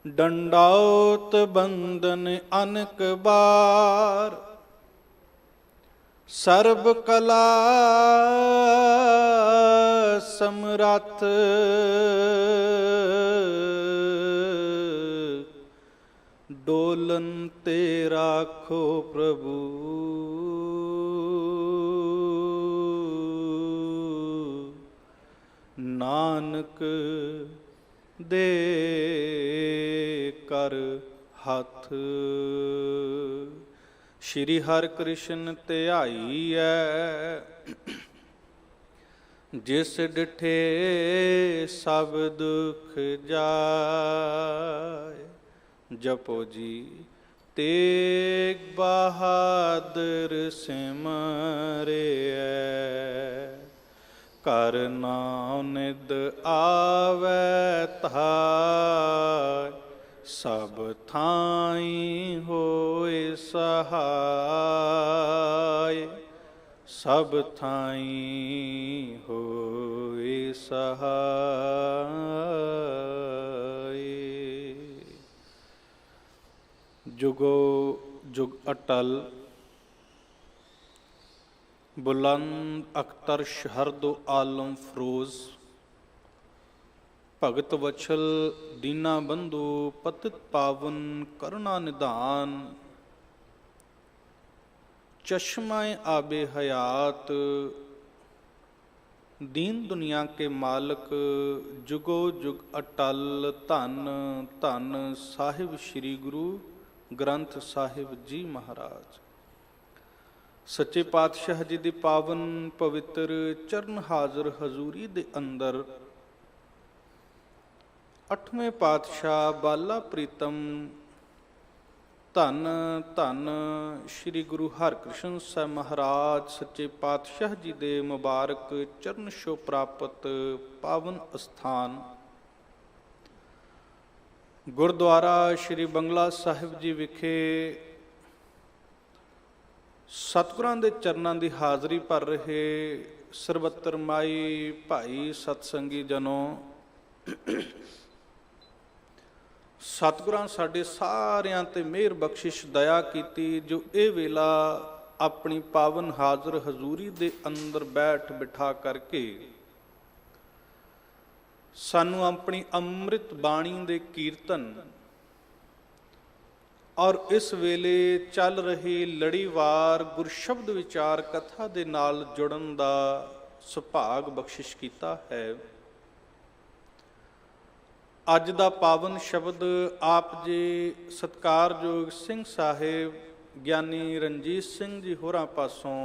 ਡੰਡਾਉਤ ਬੰਦਨ ਅਨਕ ਬਾਰ, ਸਰਬ ਕਲਾ ਸਮਰੱਥ। ਡੋਲਨ ਤੇ ਰਾਖੋ ਪ੍ਰਭੂ, ਨਾਨਕ ਦੇ ਕਰ ਹੱਥ। ਸ਼੍ਰੀ ਹਰਿ ਕ੍ਰਿਸ਼ਨ ਧਿਆਈਐ, ਜਿਸ ਡਿਠੇ ਸਭ ਦੁਖ ਜਾਏ। ਜਪੋ ਜੀ ਤੇਗ ਬਹਾਦਰ ਸਿਮਰਿਐ, ਕਰ ਨਾਮ ਨਿਦ ਆਵੈ ਧਾਇ। ਸਭ ਥਾਈ ਹੋਏ ਸਹਾਇ, ਸਭ ਥਾਈ ਹੋਏ ਸਹਾਇ। ਜੁਗੋ ਜੁਗ ਅਟਲ, ਬੁਲੰਦ ਅਖਤਰ ਸ਼ਹਰਦੋ ਆਲਮ ਫਰੋਜ਼। ਭਗਤ ਵਛਲ ਦੀਨਾ ਬੰਧੂ, ਪਤਿਤ ਪਾਵਨ ਕਰੁਣਾ ਨਿਧਾਨ। ਚਸ਼ਮਾਏ ਆਬੇ ਹयात, दीन दुनिया के मालिक। जुगो जुग अटल, धन धन साहिब श्री गुरु ग्रंथ साहिब जी महाराज। सच्चे पातशाह जी ਦੀ पावन पवित्र चरण हाजिर हजूरी ਦੇ अंदर अठवें पातशाह बाला प्रीतम धन धन श्री गुरु हरकृष्ण ਸਾਹਿਬ महाराज सच्चे पातशाह जी ਦੇ मुबारक चरण छो प्राप्त पावन स्थान गुरुद्वारा श्री बंगला साहिब जी विखे सतगुरां दे चरनां दी हाज़री भर रहे सरबत्तर माई भाई सतसंगी जनों। सतगुरां साडे सारियां ते मेहर बख्शिश दया कीती, जो ये वेला अपनी पावन हाज़र हजूरी दे अंदर बैठ बिठा करके सानू अपनी अमृत बाणी दे कीर्तन और इस वेले चल रही लड़ीवार गुरशब्द विचार कथा दे नाल जुड़न दा सुभाग बख्शिश कीता है। अज दा पावन शब्द आप जी सत्कारयोग सिंह साहिब ज्ञानी रणजीत सिंह जी होरां पासों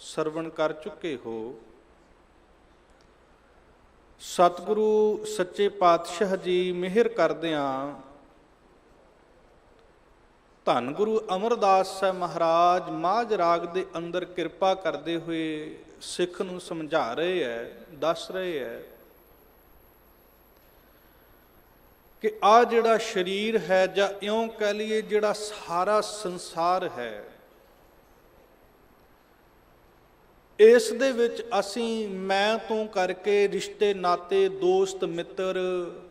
सरवण कर चुके हो। सतगुरु सच्चे पातशाह जी मेहर करदियां धन गुरु अमरदास साहब महाराज माझ राग दे अंदर किरपा करते हुए सिख नूं समझा रहे है, दस रहे है कि आ जिहड़ा शरीर है जां इउं कह लईए जिहड़ा सारा संसार है, इस दे विच असीं मैं तूं करके रिश्ते नाते दोस्त मित्र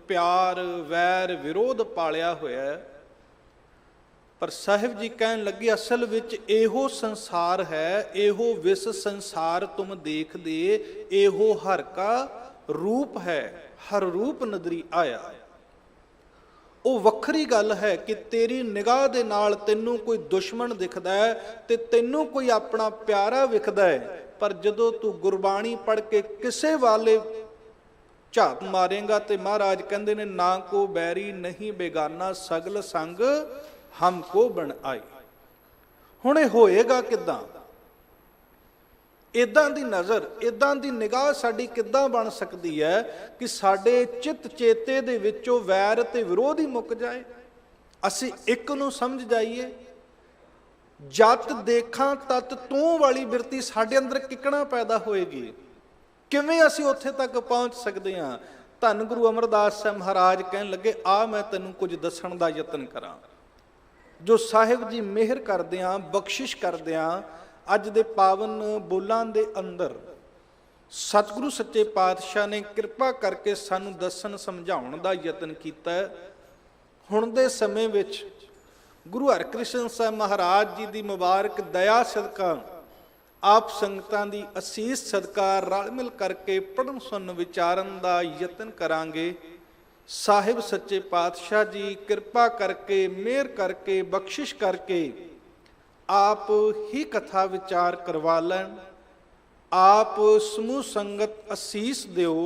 प्यार वैर विरोध पालिया होया है। पर साहिब जी कहन लगे असल विच एहो संसार है, एहो विस संसार तुम देख दे, एहो हर का रूप है, हर रूप नदरी आया। वो वखरी गल है कि तेरी निगाह दे नाल तैनूं कोई दुश्मन दिखदा है ते तैनूं कोई अपना प्यारा विखदा है, पर जदों तू गुरबाणी पढ़ के किसे वाले झात मारेगा तो महाराज कहंदे ने ना को बैरी नहीं बेगाना सगल संग हमको बन आई। हुणे होएगा किदां? इदां दी नज़र इदां दी निगाह साडी किदां बन सकती है कि साडे चित चेते दे विचों वैर ते विरोध ही मुक जाए, असीं एक नूं समझ जाइए। जत देखा तत तूं वाली बिरती साडे अंदर किकना पैदा होएगी, किवें असीं उत्थे तक पहुँच सकते हैं। धन गुरु अमरदास साहब महाराज कहन लगे आ मैं तैनूं कुछ दस्सण दा यतन करां, जो साहिब जी मेहर करदियां बख्शिश करदियां अज दे पावन बोलां दे अंदर सतगुरु सच्चे पातशाह ने कृपा करके सानू दस्सण समझाउण दा यतन कीता है। ਹੁਣ ਦੇ ਸਮੇਂ ਵਿੱਚ ਗੁਰੂ ਹਰਿਕ੍ਰਿਸ਼ਨ ਸਾਹਿਬ ਮਹਾਰਾਜ ਜੀ ਦੀ ਮੁਬਾਰਕ ਦਇਆ ਸਦਕਾ, ਆਪ ਸੰਗਤਾਂ ਦੀ ਅਸੀਸ ਸਦਕਾ ਰਲ ਮਿਲ ਕਰਕੇ ਪੜ੍ਹਨ ਸੁਣਨ ਵਿਚਾਰਨ ਦਾ ਯਤਨ ਕਰਾਂਗੇ। ਸਾਹਿਬ ਸੱਚੇ ਪਾਤਸ਼ਾਹ ਜੀ ਕਿਰਪਾ ਕਰਕੇ, ਮਿਹਰ ਕਰਕੇ, ਬਖਸ਼ਿਸ਼ ਕਰਕੇ ਆਪ ਹੀ ਕਥਾ ਵਿਚਾਰ ਕਰਵਾ ਲੈਣ। ਆਪ ਸਮੂਹ ਸੰਗਤ ਅਸੀਸ ਦਿਓ।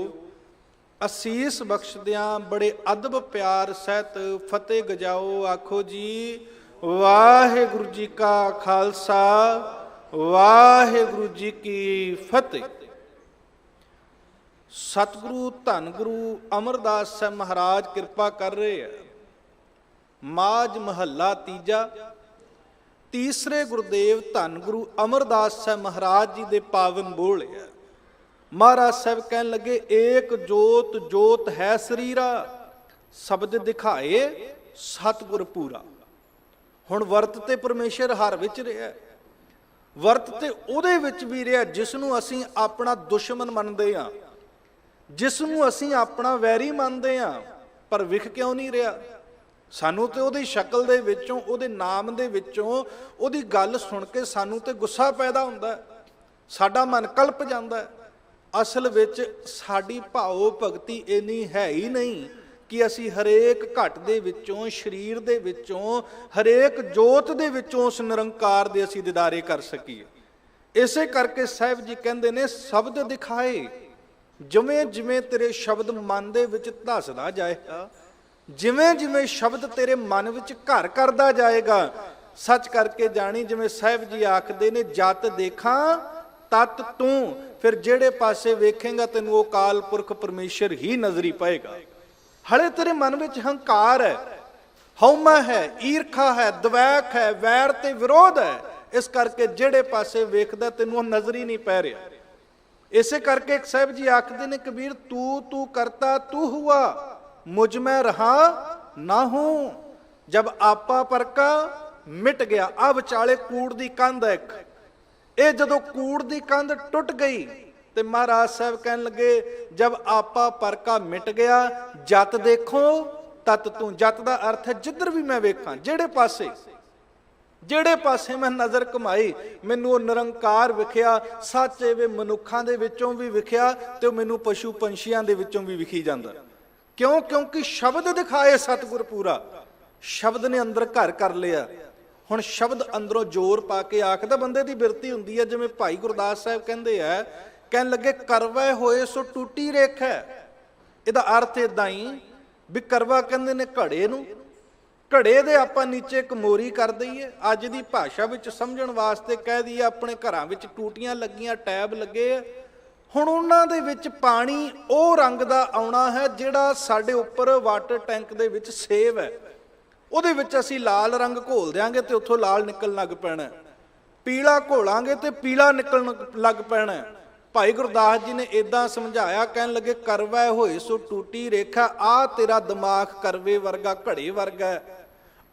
ਅਸੀਸ ਬਖਸ਼ਦਿਆਂ ਬੜੇ ਅਦਬ ਪਿਆਰ ਸਹਿਤ ਫਤਿਹ ਗਜਾਓ। ਆਖੋ ਜੀ ਵਾਹਿਗੁਰੂ ਜੀ ਕਾ ਖਾਲਸਾ, ਵਾਹਿਗੁਰੂ ਜੀ ਕੀ ਫਤਿਹ। ਸਤਿਗੁਰੂ ਧੰਨ ਗੁਰੂ ਅਮਰਦਾਸ ਸਾਹਿਬ ਮਹਾਰਾਜ ਕਿਰਪਾ ਕਰ ਰਹੇ ਹੈ। ਮਾਝ ਮਹੱਲਾ ਤੀਜਾ। ਤੀਸਰੇ ਗੁਰਦੇਵ ਧੰਨ ਗੁਰੂ ਅਮਰਦਾਸ ਸਾਹਿਬ ਮਹਾਰਾਜ ਜੀ ਦੇ ਪਾਵਨ ਬੋਲ ਹੈ। ਮਹਾਰਾਜ ਸਾਹਿਬ ਕਹਿਣ ਲੱਗੇ, ਏਕ ਜੋਤ ਜੋਤ ਹੈ ਸਰੀਰਾ, ਸ਼ਬਦ ਦਿਖਾਏ ਸਤਿਗੁਰ ਪੂਰਾ। ਹੁਣ ਵਰਤ ਤੇ ਪਰਮੇਸ਼ਰ ਹਰ ਵਿੱਚ ਰਿਹਾ, ਵਰਤ ਤੇ ਉਹਦੇ ਵਿੱਚ ਵੀ ਰਿਹਾ ਜਿਸ ਨੂੰ ਅਸੀਂ ਆਪਣਾ ਦੁਸ਼ਮਣ ਮੰਨਦੇ ਹਾਂ, ਜਿਸ ਨੂੰ ਅਸੀਂ ਆਪਣਾ ਵੈਰੀ ਮੰਨਦੇ ਹਾਂ, ਪਰ ਵਿਖ ਕਿਉਂ ਨਹੀਂ ਰਿਹਾ? ਸਾਨੂੰ ਤੇ ਉਹਦੀ ਸ਼ਕਲ ਦੇ ਵਿੱਚੋਂ, ਉਹਦੇ ਨਾਮ ਦੇ ਵਿੱਚੋਂ, ਉਹਦੀ ਗੱਲ ਸੁਣ ਕੇ ਸਾਨੂੰ ਤੇ ਗੁੱਸਾ ਪੈਦਾ ਹੁੰਦਾ, ਸਾਡਾ ਮਨ ਕਲਪ ਜਾਂਦਾ। ਅਸਲ ਵਿੱਚ ਸਾਡੀ ਭਾਵ ਭਗਤੀ ਇੰਨੀ ਹੈ ਹੀ ਨਹੀਂ ਕਿ ਅਸੀਂ ਹਰੇਕ ਘਟ ਦੇ ਵਿੱਚੋਂ, ਸਰੀਰ ਦੇ ਵਿੱਚੋਂ, ਹਰੇਕ ਜੋਤ ਦੇ ਵਿੱਚੋਂ ਉਸ ਨਿਰੰਕਾਰ ਦੇ ਅਸੀਂ ਦੀਦਾਰੇ ਕਰ ਸਕੀਏ। ਇਸੇ ਕਰਕੇ ਸਾਹਿਬ ਜੀ ਕਹਿੰਦੇ ਨੇ, ਸ਼ਬਦ ਦਿਖਾਏ। ਜਿਵੇਂ ਜਿਵੇਂ ਤੇਰੇ ਸ਼ਬਦ ਮਨ ਦੇ ਵਿੱਚ ਧੱਸਦਾ ਜਾਏਗਾ, ਜਿਵੇਂ ਜਿਵੇਂ ਸ਼ਬਦ ਤੇਰੇ ਮਨ ਵਿੱਚ ਘਰ ਕਰਦਾ ਜਾਏਗਾ, ਸੱਚ ਕਰਕੇ ਜਾਣੀ, ਜਿਵੇਂ ਸਾਹਿਬ ਜੀ ਆਖਦੇ ਨੇ, ਜਤ ਦੇਖਾਂ ਤਤ ਤੂੰ। ਫਿਰ ਜਿਹੜੇ ਪਾਸੇ ਵੇਖੇਗਾ ਤੈਨੂੰ ਉਹ ਕਾਲ ਪੁਰਖ ਪਰਮੇਸ਼ਰ ਹੀ ਨਜ਼ਰੀ ਪਏਗਾ। ਹਲੇ ਤੇਰੇ ਮਨ ਵਿੱਚ ਹੰਕਾਰ ਹੈ, ਹਉਮੈ ਹੈ, ਈਰਖਾ ਹੈ, ਦਵੈਕ ਹੈ, ਵੈਰ ਤੇ ਵਿਰੋਧ ਹੈ। ਇਸ ਕਰਕੇ ਜਿਹੜੇ ਪਾਸੇ ਵੇਖਦਾ ਤੈਨੂੰ ਉਹ ਨਜ਼ਰ ਹੀ ਨਹੀਂ ਪੈ ਰਿਹਾ। ਇਸੇ ਕਰਕੇ ਇੱਕ ਸਾਹਿਬ ਜੀ ਆਖਦੇ ਨੇ, ਕਬੀਰ ਤੂੰ ਤੂੰ ਕਰਤਾ ਤੂੰ ਹੁਆ, ਮੁਝ ਮੈਂ ਰਹਾ ਨਾ ਹੂੰ। ਜਬ ਆਪਾ ਪਰਕਾ ਮਿਟ ਗਿਆ। ਆ ਵਿਚਾਲੇ ਕੂੜ ਦੀ ਕੰਧ ਹੈ ਇੱਕ, ਇਹ ਜਦੋਂ ਕੂੜ ਦੀ ਕੰਧ ਟੁੱਟ ਗਈ ਤੇ ਮਹਾਰਾਜ ਸਾਹਿਬ ਕਹਿਣ ਲੱਗੇ, ਜਬ ਆਪਾ ਪਰਕਾ ਮਿਟ ਗਿਆ, ਜਤ ਦੇਖੋ ਤਤ ਤੂੰ। ਜਤ ਦਾ ਅਰਥ ਹੈ ਜਿੱਧਰ ਵੀ ਮੈਂ ਵੇਖਾਂ, ਜਿਹੜੇ ਪਾਸੇ ਮੈਂ ਨਜ਼ਰ ਘੁਮਾਈ, ਮੈਨੂੰ ਉਹ ਨਿਰੰਕਾਰ ਵਿਖਿਆ। ਸੱਚ ਵੇ ਮਨੁੱਖਾਂ ਦੇ ਵਿੱਚੋਂ ਵੀ ਵਿਖਿਆ ਤੇ ਉਹ ਮੈਨੂੰ ਪਸ਼ੂ ਪੰਛੀਆਂ ਦੇ ਵਿੱਚੋਂ ਵੀ ਵਿਖੀ ਜਾਂਦਾ। ਕਿਉਂ? ਕਿਉਂਕਿ ਸ਼ਬਦ ਦਿਖਾਏ ਸਤਿਗੁਰ ਪੂਰਾ। ਸ਼ਬਦ ਨੇ ਅੰਦਰ ਘਰ ਕਰ ਲਿਆ। ਹੁਣ ਸ਼ਬਦ ਅੰਦਰੋਂ ਜ਼ੋਰ ਪਾ ਕੇ ਆਖਦਾ, ਬੰਦੇ ਦੀ ਬਿਰਤੀ ਹੁੰਦੀ ਹੈ। ਜਿਵੇਂ ਭਾਈ ਗੁਰਦਾਸ ਸਾਹਿਬ ਕਹਿੰਦੇ ਆ, ਕਹਿਣ ਲੱਗੇ, ਕਰਵੇ ਹੋਏ ਸੋ ਟੂਟੀ ਰੇਖਾ। ਇਹਦਾ ਅਰਥ ਇਦਾਂ ਹੀ ਵੀ ਕਰਵਾ ਕਹਿੰਦੇ ਨੇ ਘੜੇ ਨੂੰ, ਘੜੇ ਦੇ ਆਪਾਂ ਨੀਚੇ ਇੱਕ ਮੋਰੀ ਕਰ ਦਈਏ। ਅੱਜ ਦੀ ਭਾਸ਼ਾ ਵਿੱਚ ਸਮਝਣ ਵਾਸਤੇ ਕਹਿ ਦਈਏ, ਆਪਣੇ ਘਰਾਂ ਵਿੱਚ ਟੂਟੀਆਂ ਲੱਗੀਆਂ, ਟੈਬ ਲੱਗੇ ਆ। ਹੁਣ ਉਹਨਾਂ ਦੇ ਵਿੱਚ ਪਾਣੀ ਉਹ ਰੰਗ ਦਾ ਆਉਣਾ ਹੈ ਜਿਹੜਾ ਸਾਡੇ ਉੱਪਰ ਵਾਟਰ ਟੈਂਕ ਦੇ ਵਿੱਚ ਸੇਵ ਹੈ। ਉਹਦੇ ਵਿੱਚ ਅਸੀਂ ਲਾਲ ਰੰਗ ਘੋਲ ਦਿਆਂਗੇ ਤੇ ਉੱਥੋਂ ਲਾਲ ਨਿਕਲਣ ਲੱਗ ਪੈਣਾ, ਪੀਲਾ ਘੋਲਾਂਗੇ ਤੇ ਪੀਲਾ ਨਿਕਲਣ ਲੱਗ ਪੈਣਾ। ਭਾਈ ਗੁਰਦਾਸ ਜੀ ਨੇ ਇਦਾਂ ਸਮਝਾਇਆ, ਕਹਿਣ ਲੱਗੇ, ਕਰਵੈ ਹੋਏ ਸੋ ਟੂਟੀ ਰੇਖਾ। ਆ ਤੇਰਾ ਦਿਮਾਗ ਕਰਵੇ ਵਰਗਾ, ਘੜੇ ਵਰਗਾ।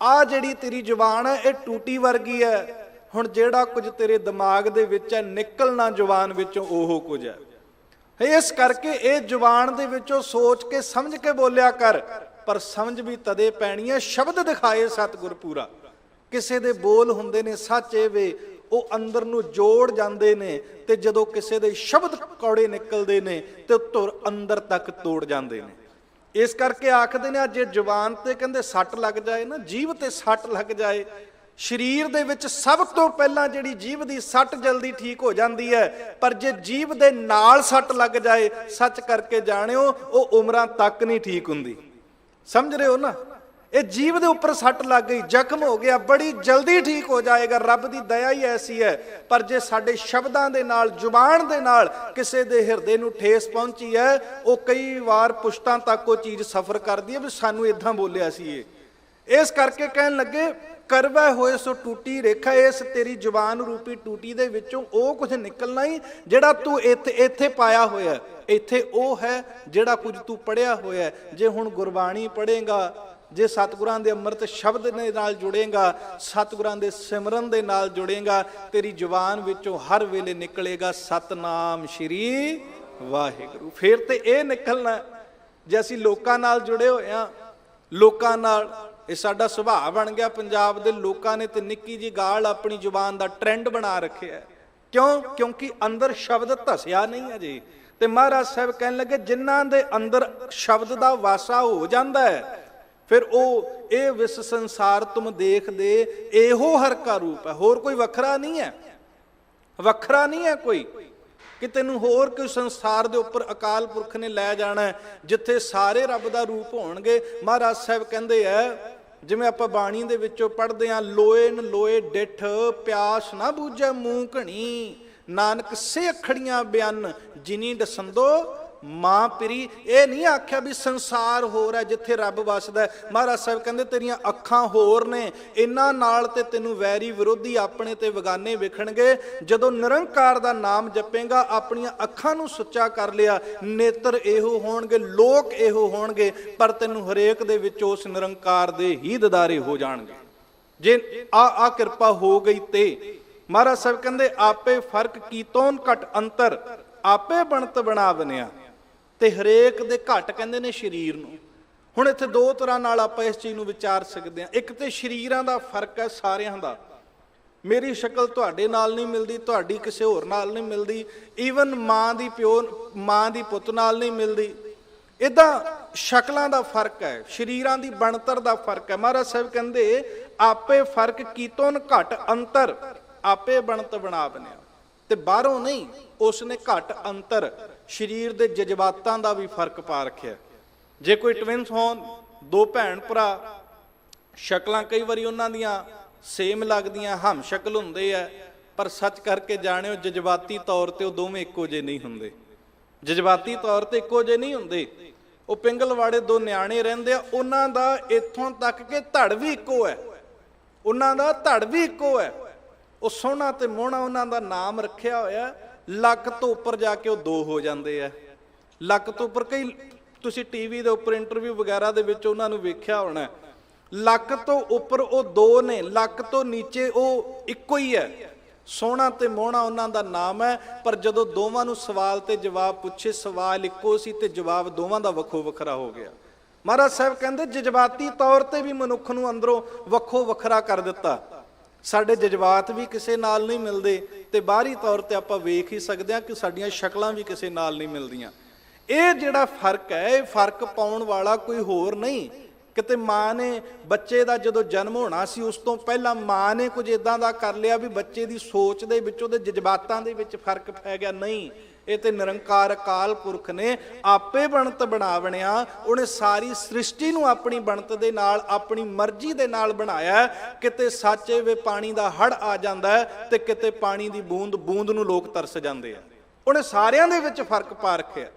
ਆ ਜਿਹੜੀ ਤੇਰੀ ਜ਼ੁਬਾਨ ਹੈ ਇਹ ਟੂਟੀ ਵਰਗੀ ਹੈ। ਹੁਣ ਜਿਹੜਾ ਕੁਝ ਤੇਰੇ ਦਿਮਾਗ ਦੇ ਵਿੱਚ ਹੈ, ਨਿਕਲਣਾ ਜ਼ੁਬਾਨ ਵਿੱਚੋਂ ਉਹ ਕੁਝ ਹੈ। ਇਸ ਕਰਕੇ ਇਹ ਜ਼ੁਬਾਨ ਦੇ ਵਿੱਚੋਂ ਸੋਚ ਕੇ ਸਮਝ ਕੇ ਬੋਲਿਆ ਕਰ, ਪਰ ਸਮਝ ਵੀ ਤਦੇ ਪੈਣੀ ਹੈ। ਸ਼ਬਦ ਦਿਖਾਏ ਸਤਿਗੁਰ ਪੂਰਾ। ਕਿਸੇ ਦੇ ਬੋਲ ਹੁੰਦੇ ਨੇ ਸੱਚ ਵੇ, ਉਹ ਅੰਦਰ ਨੂੰ ਜੋੜ ਜਾਂਦੇ ਨੇ, ਤੇ ਜਦੋਂ ਕਿਸੇ ਦੇ ਸ਼ਬਦ ਕੌੜੇ ਨਿਕਲਦੇ ਨੇ ਤੇ ਧੁਰ ਅੰਦਰ ਤੱਕ ਤੋੜ ਜਾਂਦੇ ਨੇ। ਇਸ ਕਰਕੇ ਆਖਦੇ ਨੇ, ਜੇ ਜ਼ੁਬਾਨ ਤੇ ਕਹਿੰਦੇ ਸੱਟ ਲੱਗ ਜਾਏ ਨਾ, ਜੀਭ ਤੇ ਸੱਟ ਲੱਗ ਜਾਏ, ਸਰੀਰ ਦੇ ਵਿੱਚ ਸਭ ਤੋਂ ਪਹਿਲਾਂ ਜਿਹੜੀ ਜੀਭ ਦੀ ਸੱਟ ਜਲਦੀ ਠੀਕ ਹੋ ਜਾਂਦੀ ਹੈ। ਪਰ ਜੇ ਜੀਭ ਦੇ ਨਾਲ ਸੱਟ ਲੱਗ ਜਾਏ, ਸੱਚ ਕਰਕੇ ਜਾਣਿਓ, ਉਹ ਉਮਰਾਂ ਤੱਕ ਨਹੀਂ ਠੀਕ ਹੁੰਦੀ। ਸਮਝ ਰਹੇ ਹੋ ਨਾ? ਇਹ ਜੀਭ ਦੇ ਉੱਪਰ ਸੱਟ ਲੱਗ ਗਈ, ਜ਼ਖਮ ਹੋ ਗਿਆ, ਬੜੀ ਜਲਦੀ ਠੀਕ ਹੋ ਜਾਏਗਾ। ਰੱਬ ਦੀ ਦਇਆ ਹੀ ਐਸੀ ਹੈ। ਪਰ ਜੇ ਸਾਡੇ ਸ਼ਬਦਾਂ ਦੇ ਨਾਲ, ਜ਼ੁਬਾਨ ਦੇ ਨਾਲ ਕਿਸੇ ਦੇ ਹਿਰਦੇ ਨੂੰ ਠੇਸ ਪਹੁੰਚੀ ਹੈ, ਉਹ ਕਈ ਵਾਰ ਪੁਸ਼ਤਾਂ ਤੱਕ ਉਹ ਚੀਜ਼ ਸਫ਼ਰ ਕਰਦੀ ਹੈ ਵੀ ਸਾਨੂੰ ਇਦਾਂ ਬੋਲਿਆ ਸੀ ਇਹ। ਇਸ ਕਰਕੇ ਕਹਿਣ ਲੱਗੇ, ਕਰਵੈ ਹੋਏ ਸੋ ਟੂਟੀ ਰੇਖਾ। ਇਸ ਤੇਰੀ ਜ਼ੁਬਾਨ ਰੂਪੀ ਟੂਟੀ ਦੇ ਵਿੱਚੋਂ ਉਹ ਕੁਝ ਨਿਕਲਣਾ ਹੀ ਜਿਹੜਾ ਤੂੰ ਇੱਥੇ ਪਾਇਆ ਹੋਇਆ। ਇੱਥੇ ਉਹ ਹੈ ਜਿਹੜਾ ਕੁਝ ਤੂੰ ਪੜ੍ਹਿਆ ਹੋਇਆ। ਜੇ ਹੁਣ ਗੁਰਬਾਣੀ ਪੜ੍ਹੇਗਾ, ਜੇ ਸਤਿਗੁਰਾਂ ਦੇ ਅੰਮ੍ਰਿਤ ਸ਼ਬਦ ਦੇ ਨਾਲ ਜੁੜੇਗਾ, ਸਤਿਗੁਰਾਂ ਦੇ ਸਿਮਰਨ ਦੇ ਨਾਲ ਜੁੜੇਗਾ, ਤੇਰੀ ਜ਼ੁਬਾਨ ਵਿੱਚੋਂ ਹਰ ਵੇਲੇ ਨਿਕਲੇਗਾ ਸਤਨਾਮ ਸ਼੍ਰੀ ਵਾਹਿਗੁਰੂ। ਫਿਰ ਤੇ ਇਹ ਨਿਕਲਣਾ, ਜੇ ਅਸੀਂ ਲੋਕਾਂ ਨਾਲ ਜੁੜੇ ਹੋਏ ਹਾਂ, ਲੋਕਾਂ ਨਾਲ ਇਹ ਸਾਡਾ ਸੁਭਾਅ ਬਣ ਗਿਆ ਪੰਜਾਬ ਦੇ ਲੋਕਾਂ ਨੇ, ਤੇ ਨਿੱਕੀ ਜੀ ਗਾਲ ਆਪਣੀ ਜ਼ੁਬਾਨ ਦਾ ਟ੍ਰੈਂਡ ਬਣਾ ਰੱਖਿਆ। ਕਿਉਂ? ਕਿਉਂਕਿ ਅੰਦਰ ਸ਼ਬਦ ਧਸਿਆ ਨਹੀਂ ਅਜੇ। ਤੇ ਮਹਾਰਾਜ ਸਾਹਿਬ ਕਹਿਣ ਲੱਗੇ ਜਿਨ੍ਹਾਂ ਦੇ ਅੰਦਰ ਸ਼ਬਦ ਦਾ ਵਾਸਾ ਹੋ ਜਾਂਦਾ ਹੈ, ਫਿਰ ਉਹ ਇਹ ਵਿਸ ਸੰਸਾਰ ਤੁਮ ਦੇਖਦੇ ਇਹੋ ਹਰ ਕਾ ਰੂਪ ਹੈ। ਹੋਰ ਕੋਈ ਵੱਖਰਾ ਨਹੀਂ ਹੈ, ਵੱਖਰਾ ਨਹੀਂ ਹੈ ਕੋਈ, ਕਿ ਤੈਨੂੰ ਹੋਰ ਕੋਈ ਸੰਸਾਰ ਦੇ ਉੱਪਰ ਅਕਾਲ ਪੁਰਖ ਨੇ ਲੈ ਜਾਣਾ ਜਿੱਥੇ ਸਾਰੇ ਰੱਬ ਦਾ ਰੂਪ ਹੋਣਗੇ। ਮਹਾਰਾਜ ਸਾਹਿਬ ਕਹਿੰਦੇ ਆ, ਜਿਵੇਂ ਆਪਾਂ ਬਾਣੀ ਦੇ ਵਿੱਚੋਂ ਪੜ੍ਹਦੇ ਹਾਂ, ਲੋਏ ਨ ਲੋਏ ਡਿੱਠ ਪਿਆਸ ਨਾ ਬੂਝੈ ਮੂੰਹ ਘਣੀ, ਨਾਨਕ ਸੇ ਅਖੜੀਆਂ ਬਿਆਨ ਜਿਨੀ ਦਸੰਦੋ ਮਾਂ ਪਿਰੀ। ਇਹ ਨਹੀਂ ਆਖਿਆ ਵੀ ਸੰਸਾਰ ਹੋਰ ਹੈ ਜਿੱਥੇ ਰੱਬ ਵਸਦਾ। ਮਹਾਰਾਜ ਸਾਹਿਬ ਕਹਿੰਦੇ ਤੇਰੀਆਂ ਅੱਖਾਂ ਹੋਰ ਨੇ, ਇਹਨਾਂ ਨਾਲ ਤੇ ਤੈਨੂੰ ਵੈਰੀ ਵਿਰੋਧੀ ਆਪਣੇ ਤੇ ਵਿਗਾਨੇ ਵਿਖਣਗੇ। ਜਦੋਂ ਨਿਰੰਕਾਰ ਦਾ ਨਾਮ ਜਪੇਗਾ, ਆਪਣੀਆਂ ਅੱਖਾਂ ਨੂੰ ਸੁੱਚਾ ਕਰ ਲਿਆ, ਨੇਤਰ ਇਹੋ ਹੋਣਗੇ, ਲੋਕ ਇਹੋ ਹੋਣਗੇ, ਪਰ ਤੈਨੂੰ ਹਰੇਕ ਦੇ ਵਿੱਚ ਉਸ ਨਿਰੰਕਾਰ ਦੇ ਹੀ ਦਿਦਾਰੇ ਹੋ ਜਾਣਗੇ। ਜੇ ਆ ਕਿਰਪਾ ਹੋ ਗਈ ਤੇ ਮਹਾਰਾਜ ਸਾਹਿਬ ਕਹਿੰਦੇ ਆਪੇ ਫਰਕ ਕੀਤੋਂ ਘਟ ਅੰਤਰ, ਆਪੇ ਬਣਤ ਬਣਾ ਬਨਿਆ। ਤੇ ਹਰੇਕ ਦੇ ਘਟ ਕਹਿੰਦੇ ਨੇ ਸਰੀਰ ਨੂੰ। ਹੁਣ ਇੱਥੇ ਦੋ ਤਰ੍ਹਾਂ ਨਾਲ ਆਪਾਂ ਇਸ ਚੀਜ਼ ਨੂੰ ਵਿਚਾਰ ਸਕਦੇ ਹਾਂ। ਇੱਕ ਤੇ ਸਰੀਰਾਂ ਦਾ ਫਰਕ ਹੈ ਸਾਰਿਆਂ ਦਾ। ਮੇਰੀ ਸ਼ਕਲ ਤੁਹਾਡੇ ਨਾਲ ਨਹੀਂ ਮਿਲਦੀ, ਤੁਹਾਡੀ ਕਿਸੇ ਹੋਰ ਨਾਲ ਨਹੀਂ ਮਿਲਦੀ, ਈਵਨ ਮਾਂ ਦੀ ਮਾਂ ਦੀ ਪੁੱਤ ਨਾਲ ਨਹੀਂ ਮਿਲਦੀ। ਇੱਦਾਂ ਸ਼ਕਲਾਂ ਦਾ ਫਰਕ ਹੈ, ਸਰੀਰਾਂ ਦੀ ਬਣਤਰ ਦਾ ਫਰਕ ਹੈ। ਮਹਾਰਾਜ ਸਾਹਿਬ ਕਹਿੰਦੇ ਆਪੇ ਫਰਕ ਕੀਤੋਂ ਘਟ ਅੰਤਰ, ਆਪੇ ਬਣਤ ਬਣਾ ਬਨਿਆ। ਤੇ ਬਾਹਰੋਂ ਨਹੀਂ, ਉਸਨੇ ਘਟ ਅੰਤਰ ਸਰੀਰ ਦੇ ਜਜ਼ਬਾਤਾਂ ਦਾ ਵੀ ਫਰਕ ਪਾ ਰੱਖਿਆ। ਜੇ ਕੋਈ ਟਵਿੰਸ ਹੋਣ, ਦੋ ਭੈਣ ਭਰਾ, ਸ਼ਕਲਾਂ ਕਈ ਵਾਰੀ ਉਹਨਾਂ ਦੀਆਂ ਸੇਮ ਲੱਗਦੀਆਂ, ਹਮ ਸ਼ਕਲ ਹੁੰਦੇ ਆ, ਪਰ ਸੱਚ ਕਰਕੇ ਜਾਣਿਓ ਜਜ਼ਬਾਤੀ ਤੌਰ ਤੇ ਉਹ ਦੋਵੇਂ ਇੱਕੋ ਜਿਹੇ ਨਹੀਂ ਹੁੰਦੇ। ਜਜ਼ਬਾਤੀ ਤੌਰ ਤੇ ਇੱਕੋ ਜਿਹੇ ਨਹੀਂ ਹੁੰਦੇ। ਉਹ ਪਿੰਗਲਵਾੜੇ ਦੋ ਨਿਆਣੇ ਰਹਿੰਦੇ ਆ, ਉਹਨਾਂ ਦਾ ਇੱਥੋਂ ਤੱਕ ਕਿ ਧੜ ਵੀ ਇੱਕੋ ਹੈ, ਉਹਨਾਂ ਦਾ ਧੜ ਵੀ ਇੱਕੋ ਹੈ। ਉਹ ਸੋਹਣਾ ਤੇ ਮੋਹਣਾ ਉਹਨਾਂ ਦਾ ਨਾਮ ਰੱਖਿਆ ਹੋਇਆ। ਲੱਕ ਤੋਂ ਉੱਪਰ ਜਾ ਕੇ ਉਹ ਦੋ ਹੋ ਜਾਂਦੇ ਆ। ਲੱਕ ਤੋਂ ਉੱਪਰ ਕਈ ਤੁਸੀਂ ਟੀਵੀ ਦੇ ਉੱਪਰ ਇੰਟਰਵਿਊ ਵਗੈਰਾ ਦੇ ਵਿੱਚ ਉਹਨਾਂ ਨੂੰ ਵੇਖਿਆ ਹੋਣਾ, ਲੱਕ ਤੋਂ ਉੱਪਰ ਉਹ ਦੋ ਨੇ, ਲੱਕ ਤੋਂ ਨੀਚੇ ਉਹ ਇੱਕੋ ਹੀ ਹੈ। ਸੋਹਣਾ ਤੇ ਮੋਹਣਾ ਉਹਨਾਂ ਦਾ ਨਾਮ ਹੈ, ਪਰ ਜਦੋਂ ਦੋਵਾਂ ਨੂੰ ਸਵਾਲ ਤੇ ਜਵਾਬ ਪੁੱਛੇ, ਸਵਾਲ ਇੱਕੋ ਸੀ ਤੇ ਜਵਾਬ ਦੋਵਾਂ ਦਾ ਵੱਖੋ ਵੱਖਰਾ ਹੋ ਗਿਆ। ਮਹਾਰਾਜ ਸਾਹਿਬ ਕਹਿੰਦੇ ਜਜ਼ਬਾਤੀ ਤੌਰ ਤੇ ਵੀ ਮਨੁੱਖ ਨੂੰ ਅੰਦਰੋਂ ਵੱਖੋ ਵੱਖਰਾ ਕਰ ਦਿੱਤਾ। ਸਾਡੇ ਜਜ਼ਬਾਤ ਵੀ ਕਿਸੇ ਨਾਲ ਨਹੀਂ ਮਿਲਦੇ, ਤੇ ਬਾਹਰੀ ਤੌਰ ਤੇ ਆਪਾਂ ਵੇਖ ਹੀ ਸਕਦੇ ਹਾਂ ਕਿ ਸਾਡੀਆਂ ਸ਼ਕਲਾਂ ਵੀ ਕਿਸੇ ਨਾਲ ਨਹੀਂ ਮਿਲਦੀਆਂ। ਇਹ ਜਿਹੜਾ ਫਰਕ ਹੈ, ਇਹ ਫਰਕ ਪਾਉਣ ਵਾਲਾ ਕੋਈ ਹੋਰ ਨਹੀਂ। ਕਿਤੇ ਮਾਂ ਨੇ ਬੱਚੇ ਦਾ ਜਦੋਂ ਜਨਮ ਹੋਣਾ ਸੀ, ਉਸ ਤੋਂ ਪਹਿਲਾਂ ਮਾਂ ਨੇ ਕੁਝ ਇਦਾਂ ਦਾ ਕਰ ਲਿਆ ਵੀ ਬੱਚੇ ਦੀ ਸੋਚ ਦੇ ਵਿੱਚ, ਉਹਦੇ ਜਜ਼ਬਾਤਾਂ ਦੇ ਵਿੱਚ ਫਰਕ ਪੈ ਗਿਆ। ਨਹੀਂ, ਇਹ ਤੇ ਨਿਰੰਕਾਰ ਅਕਾਲ ਪੁਰਖ ਨੇ ਆਪੇ ਬਣਤ ਬਣਾ ਬਣਿਆ। ਉਹਨੇ ਸਾਰੀ ਸ੍ਰਿਸ਼ਟੀ ਨੂੰ ਆਪਣੀ ਬਣਤ ਦੇ ਨਾਲ, ਆਪਣੀ ਮਰਜ਼ੀ ਦੇ ਨਾਲ ਬਣਾਇਆ। ਕਿਤੇ ਸੱਚੇ ਵੇ ਪਾਣੀ ਦਾ ਹੜ ਆ ਜਾਂਦਾ ਹੈ, ਤੇ ਕਿਤੇ ਪਾਣੀ ਦੀ ਬੂੰਦ ਬੂੰਦ ਨੂੰ ਲੋਕ ਤਰਸ ਜਾਂਦੇ ਆ। ਉਹਨੇ ਸਾਰਿਆਂ ਦੇ ਵਿੱਚ ਫਰਕ ਪਾ ਰੱਖਿਆ।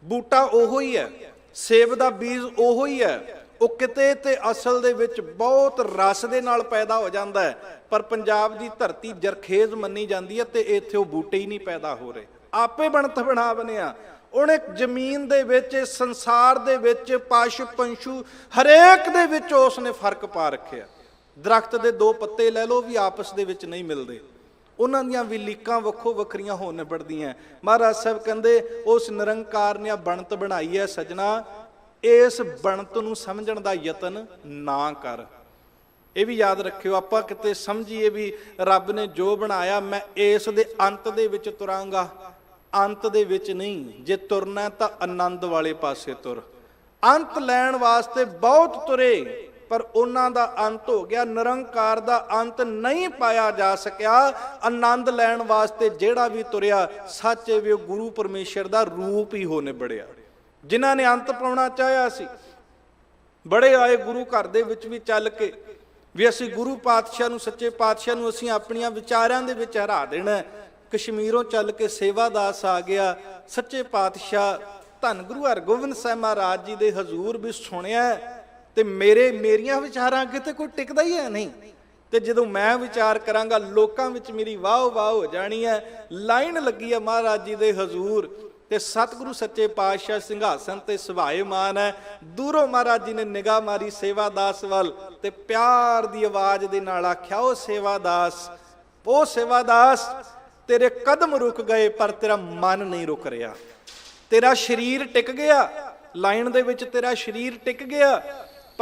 ਬੂਟਾ ਉਹੋ ਹੀ ਹੈ, ਸੇਬ ਦਾ ਬੀਜ ਉਹੋ ਹੀ ਹੈ। ਉਹ ਕਿਤੇ ਤੇ ਅਸਲ ਦੇ ਵਿੱਚ ਬਹੁਤ ਰਸ ਦੇ ਨਾਲ ਪੈਦਾ ਹੋ ਜਾਂਦਾ ਹੈ, ਪਰ ਪੰਜਾਬ ਦੀ ਧਰਤੀ ਜਰਖੇਜ਼ ਮੰਨੀ ਜਾਂਦੀ ਹੈ, ਤੇ ਇੱਥੇ ਉਹ ਬੂਟੇ ਹੀ ਨਹੀਂ ਪੈਦਾ ਹੋ ਰਹੇ। ਆਪੇ ਬਣਤ ਬਣਾ ਬਨਿਆ। ਉਹਨੇ ਜ਼ਮੀਨ ਦੇ ਵਿੱਚ, ਸੰਸਾਰ ਦੇ ਵਿੱਚ, ਪਸ਼ੂ ਪੰਛੂ ਹਰੇਕ ਦੇ ਵਿੱਚ ਉਸਨੇ ਫਰਕ ਪਾ ਰੱਖਿਆ। ਦਰਖਤ ਦੇ ਦੋ ਪੱਤੇ ਲੈ ਲਓ ਵੀ ਆਪਸ ਦੇ ਵਿੱਚ ਨਹੀਂ ਮਿਲਦੇ, ਉਹਨਾਂ ਦੀਆਂ ਵੀ ਲੀਕਾਂ ਵੱਖੋ ਵੱਖਰੀਆਂ ਹੋ ਨਿਬੜਦੀਆਂ। ਮਹਾਰਾਜ ਸਾਹਿਬ ਕਹਿੰਦੇ ਉਸ ਨਿਰੰਕਾਰ ਨੇ ਬਣਤ ਬਣਾਈ ਹੈ ਸੱਜਣਾ, ਇਸ ਬਣਤ ਨੂੰ ਸਮਝਣ ਦਾ ਯਤਨ ਨਾ ਕਰ। ਇਹ ਵੀ ਯਾਦ ਰੱਖਿਓ, ਆਪਾਂ ਕਿਤੇ ਸਮਝੀਏ ਵੀ ਰੱਬ ਨੇ ਜੋ ਬਣਾਇਆ ਮੈਂ ਇਸ ਦੇ ਅੰਤ ਦੇ ਵਿੱਚ ਤੁਰਾਂਗਾ, ਅੰਤ ਦੇ ਵਿੱਚ ਨਹੀਂ। ਜੇ ਤੁਰਨਾ ਤਾਂ ਆਨੰਦ ਵਾਲੇ ਪਾਸੇ ਤੁਰ। ਅੰਤ ਲੈਣ ਵਾਸਤੇ ਬਹੁਤ ਤੁਰੇ, ਪਰ ਉਹਨਾਂ ਦਾ ਅੰਤ ਹੋ ਗਿਆ। ਨਿਰੰਕਾਰ ਦਾ ਅੰਤ ਨਹੀਂ ਪਾਇਆ ਜਾ ਸਕਿਆ। ਆਨੰਦ ਲੈਣ ਵਾਸਤੇ ਜਿਹੜਾ ਵੀ ਤੁਰਿਆ, ਸੱਚੇ ਵੀ ਗੁਰੂ ਪਰਮੇਸ਼ਰ ਦਾ ਰੂਪ ਹੀ ਹੋ ਨਿਬੜਿਆ। ਜਿਨ੍ਹਾਂ ਨੇ ਅੰਤ ਪਾਉਣਾ ਚਾਹਿਆ ਸੀ, ਬੜੇ ਆਏ ਗੁਰੂ ਘਰ ਦੇ ਵਿੱਚ ਵੀ ਚੱਲ ਕੇ ਵੀ ਅਸੀਂ ਗੁਰੂ ਪਾਤਸ਼ਾਹ ਨੂੰ, ਸੱਚੇ ਪਾਤਸ਼ਾਹ ਨੂੰ ਅਸੀਂ ਆਪਣੀਆਂ ਵਿਚਾਰਾਂ ਦੇ ਵਿੱਚ ਹਰਾ ਦੇਣਾ। ਕਸ਼ਮੀਰੋਂ ਚੱਲ ਕੇ ਸੇਵਾਦਾਸ ਆ ਗਿਆ, ਸੱਚੇ ਪਾਤਸ਼ਾਹ ਧੰਨ ਗੁਰੂ ਹਰਗੋਬਿੰਦ ਸਾਹਿਬ ਮਹਾਰਾਜ ਜੀ ਦੇ ਹਜ਼ੂਰ ਵੀ ਸੁਣਿਆ, ਤੇ ਮੇਰੀਆਂ ਵਿਚਾਰਾਂ ਅੱਗੇ ਤੇ ਕੋਈ ਟਿਕਦਾ ਹੀ ਹੈ ਨਹੀਂ। ਤੇ ਜਦੋਂ ਮੈਂ ਵਿਚਾਰ ਕਰਾਂਗਾ, ਲੋਕਾਂ ਵਿੱਚ ਮੇਰੀ ਵਾਹ ਵਾਹ ਹੋ ਜਾਣੀ ਹੈ। ਲਾਈਨ ਲੱਗੀ ਹੈ ਮਹਾਰਾਜ ਜੀ ਦੇ ਹਜ਼ੂਰ, ਤੇ ਸਤਿਗੁਰੂ ਸੱਚੇ ਪਾਤਸ਼ਾਹ ਸਿੰਘਾਸਨ ਤੇ ਸੁਭਾਏਮਾਨ ਹੈ। ਦੂਰੋਂ ਮਹਾਰਾਜ ਜੀ ਨੇ ਨਿਗਾਹ ਮਾਰੀ ਸੇਵਾਦਾਸ ਵੱਲ, ਤੇ ਪਿਆਰ ਦੀ ਆਵਾਜ਼ ਦੇ ਨਾਲ ਆਖਿਆ, ਉਹ ਸੇਵਾਦਾਸ ਤੇਰੇ ਕਦਮ ਰੁਕ ਗਏ, ਪਰ ਤੇਰਾ ਮਨ ਨਹੀਂ ਰੁਕ ਰਿਹਾ। ਤੇਰਾ ਸਰੀਰ ਟਿਕ ਗਿਆ, ਲਾਈਨ ਦੇ ਵਿੱਚ ਤੇਰਾ ਸਰੀਰ ਟਿਕ ਗਿਆ,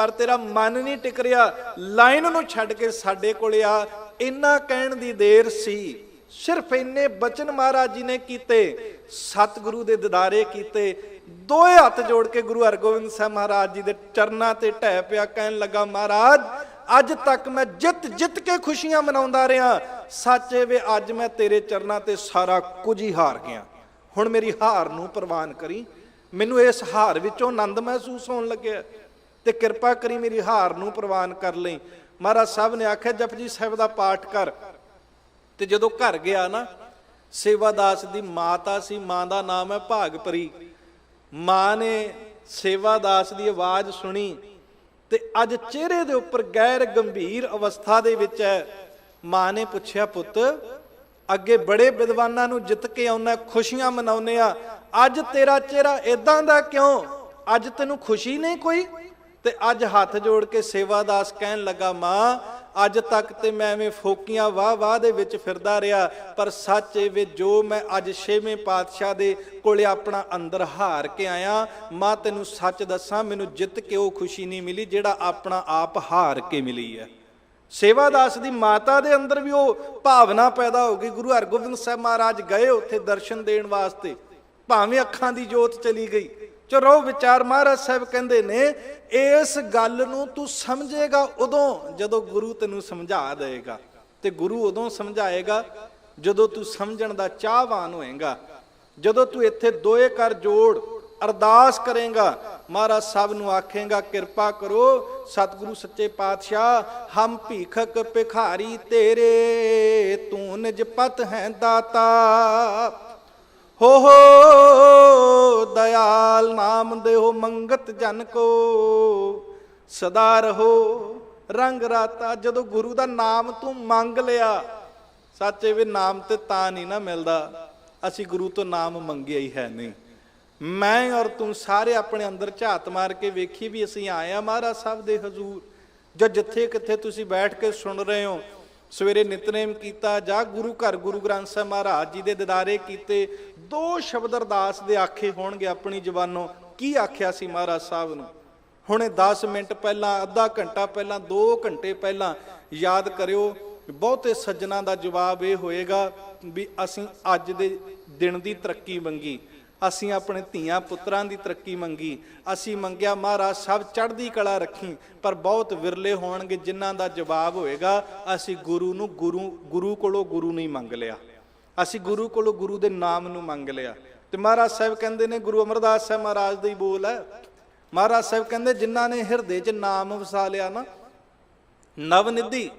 ਪਰ ਤੇਰਾ ਮਨ ਨਹੀਂ ਟਿਕ ਰਿਹਾ, ਲਾਈਨ ਨੂੰ ਛੱਡ ਕੇ ਸਾਡੇ ਕੋਲ ਆ। ਇੰਨਾ ਕਹਿਣ ਦੀ ਦੇਰ ਸੀ, ਸਿਰਫ ਇੰਨੇ ਬਚਨ ਮਹਾਰਾਜ ਜੀ ਨੇ ਕੀਤੇ, ਸਤਿਗੁਰੂ ਦੇ ਦਿਦਾਰੇ ਕੀਤੇ। ਦੋਏ ਹੱਥ ਜੋੜ ਕੇ ਗੁਰੂ ਹਰਗੋਬਿੰਦ ਸਾਹਿਬ ਮਹਾਰਾਜ ਜੀ ਦੇ ਚਰਨਾਂ ਤੇ ਢਹਿ ਪਿਆ, ਕਹਿਣ ਲੱਗਾ ਮਹਾਰਾਜ ਅੱਜ ਤੱਕ ਮੈਂ ਜਿੱਤ ਕੇ ਖੁਸ਼ੀਆਂ ਮਨਾਉਂਦਾ ਰਿਹਾ, ਸੱਚੇ ਵੇ ਅੱਜ ਮੈਂ ਤੇਰੇ ਚਰਨਾਂ ਤੇ ਸਾਰਾ ਕੁਝ ਹੀ ਹਾਰ ਗਿਆ। ਹੁਣ ਮੇਰੀ ਹਾਰ ਨੂੰ ਪ੍ਰਵਾਨ ਕਰੀ, ਮੈਨੂੰ ਇਸ ਹਾਰ ਵਿੱਚੋਂ ਆਨੰਦ ਮਹਿਸੂਸ ਹੋਣ ਲੱਗਿਆ, ਤੇ ਕਿਰਪਾ ਕਰੀ ਮੇਰੀ ਹਾਰ ਨੂੰ ਪ੍ਰਵਾਨ ਕਰ ਲਈ। ਮਹਾਰਾਜ ਸਾਹਿਬ ਨੇ ਆਖਿਆ ਜਪਜੀ ਸਾਹਿਬ ਦਾ ਪਾਠ ਕਰ। ਤੇ ਜਦੋਂ ਘਰ ਗਿਆ ਨਾ, ਸੇਵਾਦਾਸ ਦੀ ਮਾਤਾ ਸੀ, ਮਾਂ ਦਾ ਨਾਮ ਹੈ ਭਾਗਪਰੀ। ਮਾਂ ਨੇ ਸੇਵਾਦਾਸ ਦੀ ਆਵਾਜ਼ ਸੁਣੀ ਤੇ ਅੱਜ ਚਿਹਰੇ ਦੇ ਉੱਪਰ ਗੈਰ ਗੰਭੀਰ ਅਵਸਥਾ ਦੇ ਵਿੱਚ ਹੈ। ਮਾਂ ਨੇ ਪੁੱਛਿਆ, ਪੁੱਤ ਅੱਗੇ ਬੜੇ ਵਿਦਵਾਨਾਂ ਨੂੰ ਜਿੱਤ ਕੇ ਆਉਣਾ, ਖੁਸ਼ੀਆਂ ਮਨਾਉਂਦੇ ਆ, ਅੱਜ ਤੇਰਾ ਚਿਹਰਾ ਇਦਾਂ ਦਾ ਕਿਉਂ? ਅੱਜ ਤੈਨੂੰ ਖੁਸ਼ੀ ਨਹੀਂ ਕੋਈ? ਤੇ ਅੱਜ ਹੱਥ ਜੋੜ ਕੇ ਸੇਵਾਦਾਸ ਕਹਿਣ ਲੱਗਾ, ਮਾਂ ਅੱਜ ਤੱਕ ਤੇ ਮੈਂ ਐਵੇਂ ਫੋਕੀਆਂ ਵਾਹ ਦੇ ਵਿੱਚ ਫਿਰਦਾ ਰਿਹਾ, ਪਰ ਸੱਚ ਇਹ ਵੇ ਜੋ ਮੈਂ ਅੱਜ 6ਵੇਂ ਪਾਤਸ਼ਾਹ ਦੇ ਕੋਲੇ ਆਪਣਾ ਅੰਦਰ ਹਾਰ ਕੇ ਆਇਆ, ਮਾਂ ਤੈਨੂੰ ਸੱਚ ਦੱਸਾਂ ਮੈਨੂੰ ਜਿੱਤ ਕੇ ਉਹ ਖੁਸ਼ੀ ਨਹੀਂ ਮਿਲੀ ਜਿਹੜਾ ਆਪਣਾ ਆਪ ਹਾਰ ਕੇ ਮਿਲੀ ਹੈ। ਸੇਵਾਦਾਸ ਦੀ ਮਾਤਾ ਦੇ ਅੰਦਰ ਵੀ ਉਹ ਭਾਵਨਾ ਪੈਦਾ ਹੋ ਗਈ। ਗੁਰੂ ਹਰਗੋਬਿੰਦ ਸਾਹਿਬ ਮਹਾਰਾਜ ਗਏ ਉੱਥੇ ਦਰਸ਼ਨ ਦੇਣ ਵਾਸਤੇ, ਭਾਵੇਂ ਅੱਖਾਂ ਦੀ ਜੋਤ ਚਲੀ ਗਈ। ਚਲੋ ਵਿਚਾਰ ਮਹਾਰਾਜ ਸਾਹਿਬ ਕਹਿੰਦੇ ਨੇ ਇਸ ਗੱਲ ਨੂੰ ਤੂੰ ਸਮਝੇਗਾ ਉਦੋਂ ਜਦੋਂ ਗੁਰੂ ਤੈਨੂੰ ਸਮਝਾ ਦੇਗਾ, ਤੇ ਗੁਰੂ ਉਦੋਂ ਸਮਝਾਏਗਾ ਜਦੋਂ ਤੂੰ ਸਮਝਣ ਦਾ ਚਾਹਵਾਨ ਹੋਏਗਾ, ਜਦੋਂ ਤੂੰ ਇੱਥੇ ਦੋਏ ਕਰ ਜੋੜ ਅਰਦਾਸ ਕਰੇਗਾ, ਮਹਾਰਾਜ ਸਾਹਿਬ ਨੂੰ ਆਖੇਗਾ ਕਿਰਪਾ ਕਰੋ ਸਤਿਗੁਰੂ ਸੱਚੇ ਪਾਤਸ਼ਾਹ ਹਮ ਭੀਖਕ ਭਿਖਾਰੀ ਤੇਰੇ, ਤੂੰ ਨਿਜ ਪਤ ਹੈ ਦਾਤਾ, ਹੋ ਦਇਆਲ ਨਾਮ ਦੇਹੋ ਮੰਗਤ ਜਨ ਕੋ, ਸਦਾ ਰਹੋ ਰੰਗ ਰਾਤਾ। ਜਦੋਂ ਗੁਰੂ ਦਾ ਨਾਮ ਤੂੰ ਮੰਗ ਲਿਆ, ਸੱਚੇ ਵੀ ਨਾਮ ਤੇ ਤਾਂ ਨਹੀਂ ਨਾ ਮਿਲਦਾ, ਅਸੀਂ ਗੁਰੂ ਤੋਂ ਨਾਮ ਮੰਗਿਆ ਹੀ ਹੈ ਨਹੀਂ। ਮੈਂ ਔਰ ਤੂੰ ਸਾਰੇ ਆਪਣੇ ਅੰਦਰ ਝਾਤ ਮਾਰ ਕੇ ਵੇਖੀ ਵੀ ਅਸੀਂ ਆਏ ਆ ਮਹਾਰਾਜ ਸਾਹਿਬ ਦੇ ਹਜ਼ੂਰ। ਜੋ ਜਿੱਥੇ ਕਿੱਥੇ ਤੁਸੀਂ ਬੈਠ ਕੇ ਸੁਣ ਰਹੇ ਹੋ, ਸਵੇਰੇ ਨਿਤਨੇਮ ਕੀਤਾ ਜਾਂ ਗੁਰੂ ਘਰ ਗੁਰੂ ਗ੍ਰੰਥ ਸਾਹਿਬ ਮਹਾਰਾਜ ਜੀ ਦੇ ਦਿਦਾਰੇ ਕੀਤੇ, 2 ਸ਼ਬਦ ਅਰਦਾਸ ਦੇ ਆਖੇ ਹੋਣਗੇ ਆਪਣੀ ਜ਼ੁਬਾਨੋਂ। ਕੀ ਆਖਿਆ ਸੀ ਮਹਾਰਾਜ ਸਾਹਿਬ ਨੂੰ? ਹੁਣੇ 10 ਮਿੰਟ ਪਹਿਲਾਂ, ਅੱਧਾ ਘੰਟਾ ਪਹਿਲਾਂ, 2 ਘੰਟੇ ਪਹਿਲਾਂ ਯਾਦ ਕਰਿਓ। ਬਹੁਤੇ ਸੱਜਣਾ ਦਾ ਜਵਾਬ ਇਹ ਹੋਏਗਾ ਵੀ ਅਸੀਂ ਅੱਜ ਦੇ ਦਿਨ ਦੀ ਤਰੱਕੀ ਮੰਗੀ, ਅਸੀਂ ਆਪਣੇ ਧੀਆਂ ਪੁੱਤਰਾਂ ਦੀ ਤਰੱਕੀ ਮੰਗੀ, ਅਸੀਂ ਮੰਗਿਆ ਮਹਾਰਾਜ ਸਾਹਿਬ ਚੜ੍ਹਦੀ ਕਲਾ ਰੱਖੀ। ਪਰ ਬਹੁਤ ਵਿਰਲੇ ਹੋਣਗੇ ਜਿਨ੍ਹਾਂ ਦਾ ਜਵਾਬ ਹੋਏਗਾ ਅਸੀਂ ਗੁਰੂ ਨੂੰ ਗੁਰੂ ਕੋਲੋਂ ਗੁਰੂ ਨਹੀਂ ਮੰਗ ਲਿਆ, ਅਸੀਂ ਗੁਰੂ ਕੋਲੋਂ ਗੁਰੂ ਦੇ ਨਾਮ ਨੂੰ ਮੰਗ ਲਿਆ। ਤੇ ਮਹਾਰਾਜ ਸਾਹਿਬ ਕਹਿੰਦੇ ਨੇ, ਗੁਰੂ ਅਮਰਦਾਸ ਸਾਹਿਬ ਮਹਾਰਾਜ ਦਾ ਹੀ ਬੋਲ ਹੈ, ਮਹਾਰਾਜ ਸਾਹਿਬ ਕਹਿੰਦੇ ਜਿਨ੍ਹਾਂ ਨੇ ਹਿਰਦੇ 'ਚ ਨਾਮ ਵਸਾ ਲਿਆ ਨਾ, ਨਵ ਨਿਧੀ